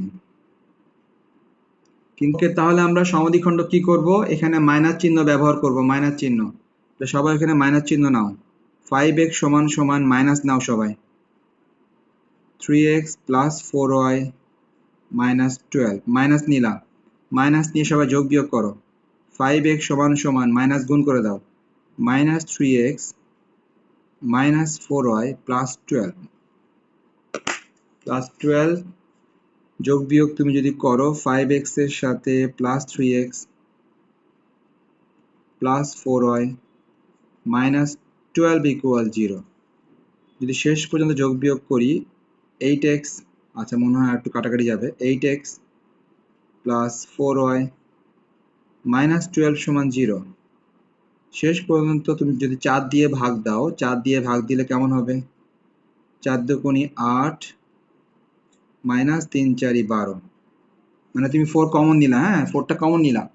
কিন্তু। তাহলে আমরা সমদ্বিখণ্ডক কি করব, এখানে মাইনাস চিহ্ন ব্যবহার করব, মাইনাস চিহ্ন। তো সবাই এখানে মাইনাস চিহ্ন নাও, 5x সমান সমান মাইনাস নাও সবাই, 3x plus 4y minus 12, minus নিলাম, মাইনাস নিয়ে সবাই যোগ বিয়োগ করো, 5x সমান সমান মাইনাস গুণ করে দাও, minus 3x minus 4y plus 12 যোগ বিয়োগ তুমি যদি করো 5x এর সাথে plus 3x plus 4y minus 12 equal 0। যদি শেষ পর্যন্ত যোগ বিয়োগ করি 8x, আচ্ছা মনে হয় একটু কাটাকাটি যাবে, 8x প্লাস 4y মাইনাস 12 সমান 0। শেষ পর্যন্ত তুমি যদি 4 দিয়ে ভাগ দাও, 4 দিয়ে ভাগ দিলে কেমন হবে, 4 দুগুণি 8 মাইনাস 3 4 12, মানে তুমি 4 কমন নিলা, হ্যাঁ 4টা কমন নিলাম।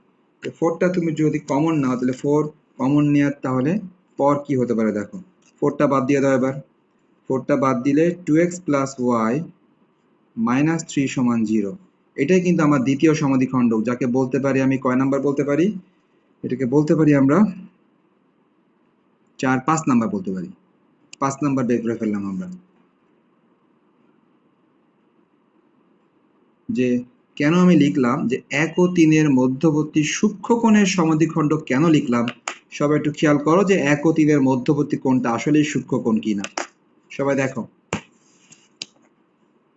4টা তুমি যদি কমন নাও তাহলে 4 কমন নেওয়ার তাহলে পর কি হতে পারে দেখো, 4টা বাদ দিয়ে দাও এবার, 4টা বাদ দিলে 2x প্লাস y মাইনাস 3 সমান 0। এটাই কিন্তু আমার দ্বিতীয় সমদ্বিখণ্ডক, যাকে বলতে পারি আমি কয় নাম্বার বলতে পারি, এটাকে বলতে পারি আমরা 5 নাম্বার বলতে পারি, 5 নাম্বার বের করে ফেললাম আমরা। যে কেন আমি লিখলাম যে 1 ও 3 এর মধ্যবর্তী সূক্ষ্মকোণের সমদ্বিখণ্ডক কেন লিখলাম, সবাই একটু খেয়াল করো যে 1 ও 3 এর মধ্যবর্তী কোণটা আসলেই সূক্ষ্মকোণ কিনা। সবাই দেখো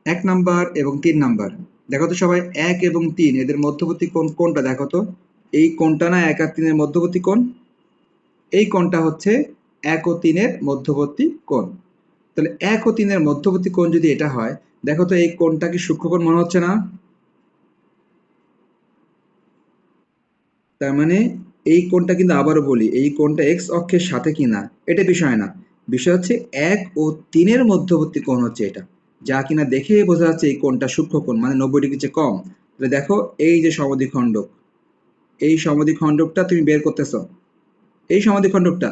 1 নাম্বার এবং 3 নাম্বার, দেখো তো সবাই 1 এবং 3 এদের মধ্যবর্তী কোণ কোনটা দেখো তো, এই কোণটা না 1 আর 3 এর মধ্যবর্তী কোণ, এই কোণটা হচ্ছে 1 ও 3 এর মধ্যবর্তী কোণ। তাহলে 1 ও 3 এর মধ্যবর্তী কোণ যদি এটা হয়, দেখো তো এই কোণটা কি সূক্ষ্মকোণ মনে হচ্ছে না? তার মানে এই কোণটা কিন্তু আবারও বলি, এই কোণটা এক্স অক্ষের সাথে কিনা এটা বিষয় না, বিষয় হচ্ছে 1 ও 3 এর মধ্যবর্তী কোণ হচ্ছে এটা, যা কিনা দেখে বোঝা যাচ্ছে এই কোণটা সূক্ষ্মকোণ, মানে 90 ডিগ্রির চেয়ে কম। তাহলে দেখো এই যে সমদ্বিখণ্ডক, এই সমদ্বিখণ্ডকটা তুমি বের করতেছো, এই সমদ্বিখণ্ডকটা,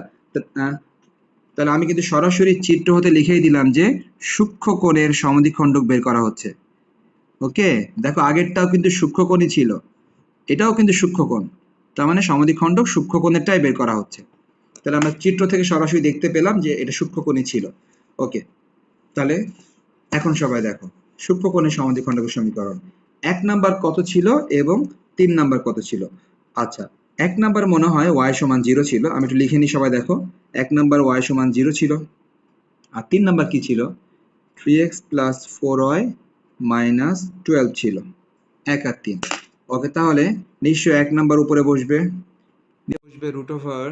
তাহলে আমি কিন্তু সরাসরি চিত্র হতে লিখেই দিলাম যে সূক্ষ্মকোণের সমদ্বিখণ্ডক বের করা হচ্ছে। ওকে, দেখো আগেরটাও কিন্তু সূক্ষ্মকোণই ছিল, এটাও কিন্তু সূক্ষ্মকোণ, তার মানে সমদ্বিখণ্ডক সূক্ষ্মকোণেরটাই বের করা হচ্ছে। তাহলে আমরা চিত্র থেকে সরাসরি দেখতে পেলাম যে এটা সূক্ষ্মকোণই ছিল। ওকে, তাহলে এখন সবাই দেখো সূক্ষ্মকোণের সমদ্বিখণ্ডকের সমীকরণ 1 নাম্বার কত ছিল এবং 3 নাম্বার কত ছিল। আচ্ছা 1 নাম্বার মনে হয় y সমান 0 ছিল, আমি একটু লিখে নিই সবাই দেখো, 1 নাম্বার y সমান 0 ছিল, আর 3 নাম্বার কি ছিল, 3x প্লাস 4y মাইনাস 12 ছিল, 1 আর 3। ওকে, তাহলে নিশ্চয়ই 1 নাম্বার উপরে বসবে, বসবে রুট ওভার।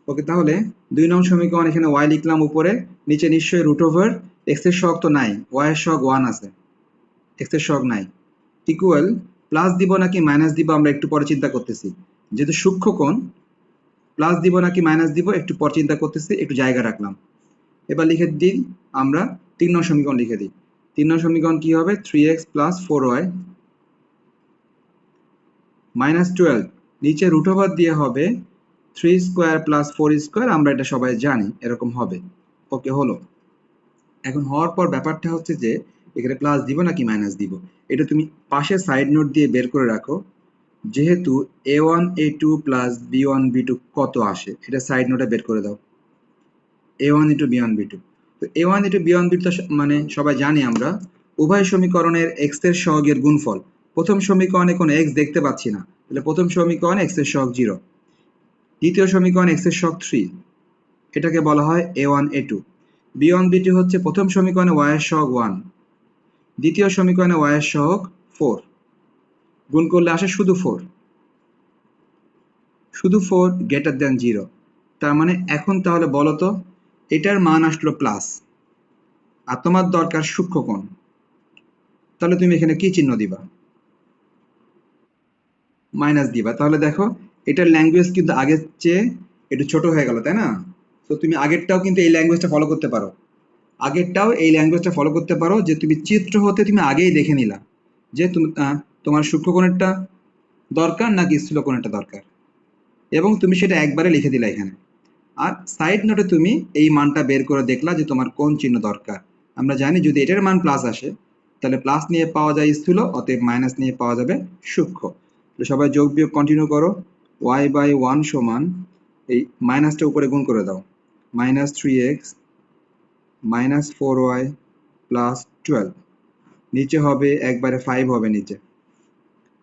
ওকে, তাহলে 2 নং সমীকরণ এখানে y লিখলাম উপরে, নিচে নিশ্চয়ই রুট ওভার, x এর সহগ তো নাই, y এর সহগ 1 আছে, x এর সহগ নাই, ইকুয়াল প্লাস দিব নাকি মাইনাস দিব আমরা একটু পরে চিন্তা করতেছি, যেহেতু সূক্ষ্মকোণ প্লাস দিব নাকি মাইনাস দিব একটু পর চিন্তা করতেছি, একটু জায়গা রাখলাম। এবার লিখে দিই আমরা 3 নং সমীকরণ লিখে দিই। 3 নং সমীকরণ কি হবে? 3x প্লাস 4y মাইনাস 12, নিচে রুট ওভার দিয়ে হবে 3 স্কোয়ার প্লাস 4 স্কোয়ার, আমরা এটা সবাই জানি এরকম হবে। ওকে, হলো। এখন হওয়ার পর ব্যাপারটা হচ্ছে যে এখানে প্লাস দিব নাকি মাইনাস দিব, এটা তুমি পাশে সাইড নোট দিয়ে বের করে রাখো। যেহেতু a1 a2 plus b1 b2 কত আসে, এটা সাইড নোটে বের করে দাও। a1 into b1 b2, তো a1 into b1 b2 মানে সবাই জানি আমরা উভয় সমীকরণের x এর সহগের গুণফল। প্রথম সমীকরণে কোনো x দেখতে পাচ্ছি না, তাহলে প্রথম সমীকরণে x এর সহগ 0, দ্বিতীয় সমীকরণে x এর সহগ 3, এটাকে বলা হয় a1 a2। b1 b2 হচ্ছে প্রথম সমীকরণে y এর সহগ 1, দ্বিতীয় সমীকরণে y এর সহগ 4, গুণ করলে আসে শুধু 4, শুধু 4 গ্রেটার দ্যান 0। তার মানে এখন তাহলে বলো তো, এটার মান আসলো প্লাস, আর তোমার দরকার সূক্ষ্মকোণ, তাহলে তুমি এখানে কি চিহ্ন দিবা? মাইনাস দিবা। তাহলে দেখো এটার ল্যাঙ্গুয়েজ কিন্তু আগের চেয়ে একটু ছোট হয়ে গেল, তাই না? তো তুমি আগেরটাও কিন্তু এই ল্যাঙ্গুয়েজটা ফলো করতে পারো, আগেরটাও এই ল্যাঙ্গুয়েজটা ফলো করতে পারো, যে তুমি চিত্র হতে তুমি আগেই দেখে নিলা যে তুমি তোমার সূক্ষ্মকোণেরটা দরকার নাকি স্থূলকোণেরটা দরকার, এবং তুমি সেটা একবারে লিখে দিলা এখানে। আর সাইড নোটে তুমি এই মানটা বের করে দেখলা যে তোমার কোন চিহ্ন দরকার। আমরা জানি যদি এটার মান প্লাস আসে তাহলে প্লাস নিয়ে পাওয়া যায় স্থূল, অতএব মাইনাস নিয়ে পাওয়া যাবে সূক্ষ্ম। তো সবাই যোগ বিয়োগ কন্টিনিউ করো। y বাই 1 সমান, এই মাইনাসটা উপরে গুণ করে দাও, minus 3x minus 4y plus 12, নিচে হবে একবারে 5 হবে নিচে,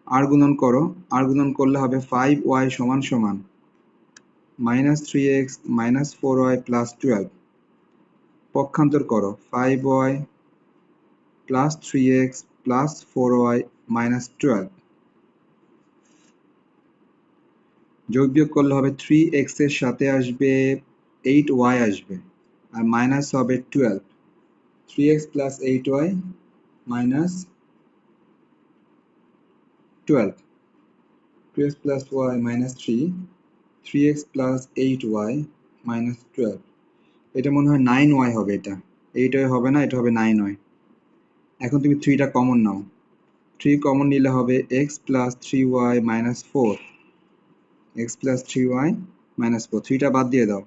আর গুণন করো, আর গুণন করলে হবে 5y সমান সমান minus 3x minus 4y plus 12, পক্ষান্তর করো 5y plus 3x plus 4y minus 12, যোগ বিয়োগ করলে হবে 3x এর সাথে আসবে 8y আসবে, আর মাইনাস হবে 12, 3x plus 8y minus 12, 2x plus y minus 3, 3x plus 8y minus 12, এটা মনে হয় 9y হবে, এটা 8y হবে না, এটা হবে 9y। এখন তুমি 3টা কমন নাও, 3 কমন নিলে হবে x plus 3y minus 4, x plus 3y minus 4, 3টা বাদ দিয়ে দাও,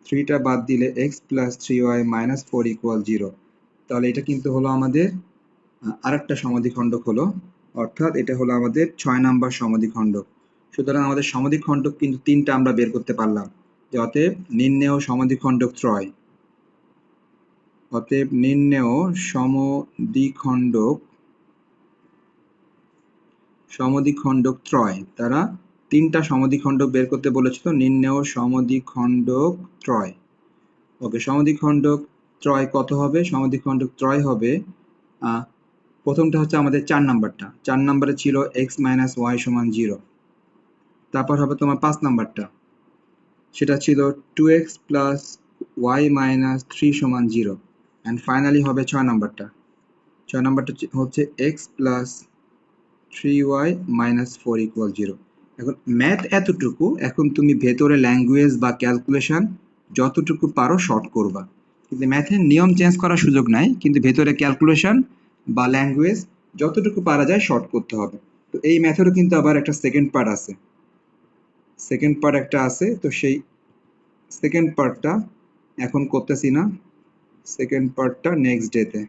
3টা বাদ দিলে x plus 3y minus 4 equal 0। তাহলে এটা কিন্তু হলো আমাদের আরেকটা সমদ্বিখণ্ডক হলো, অর্থাৎ এটা হলো আমাদের 6 নাম্বার সমদ্বিখণ্ডক। সুতরাং আমাদের সমদ্বিখণ্ডক কিন্তু 3টা আমরা বের করতে পারলাম, যে অতএব নির্ণেয় সমদ্বিখণ্ডক ত্রয়, অতএব নির্ণেয় সমদ্বিখণ্ডক ত্রয়, তারা 3টা সমদ্বিখণ্ডক বের করতে বলেছিল, নির্ণেয় সমদ্বিখণ্ডক ত্রয়। ওকে, সমদ্বিখণ্ডক ত্রয় কত হবে? সমদ্বিখণ্ডক ত্রয় হবে, প্রথমটা হচ্ছে আমাদের 4 নাম্বারটা, 4 নাম্বারে ছিল x মাইনাস y সমান 0, তারপর হবে তোমার 5 নাম্বারটা, সেটা ছিল 2x প্লাস y মাইনাস 3 সমান 0, অ্যান্ড ফাইনালি হবে 6 নাম্বারটা, 6 নাম্বারটা হচ্ছে x plus 3y minus 4 equal 0। এখন ম্যাথ এতটুকু, এখন তুমি ভেতরে ল্যাঙ্গুয়েজ বা ক্যালকুলেশন যতটুকু পারো শর্ট করবা, কিন্তু ম্যাথের নিয়ম চেঞ্জ করার সুযোগ নাই, কিন্তু ভেতরে ক্যালকুলেশন বা ল্যাঙ্গুয়েজ যতটুকু পারা যায় শর্ট করতে হবে। তো এই ম্যাথেরও কিন্তু আবার একটা সেকেন্ড পার্ট আছে, সেকেন্ড পার্ট একটা আছে, তো সেই সেকেন্ড পার্টটা এখন করতেছি না, সেকেন্ড পার্টটা নেক্সট ডেতে।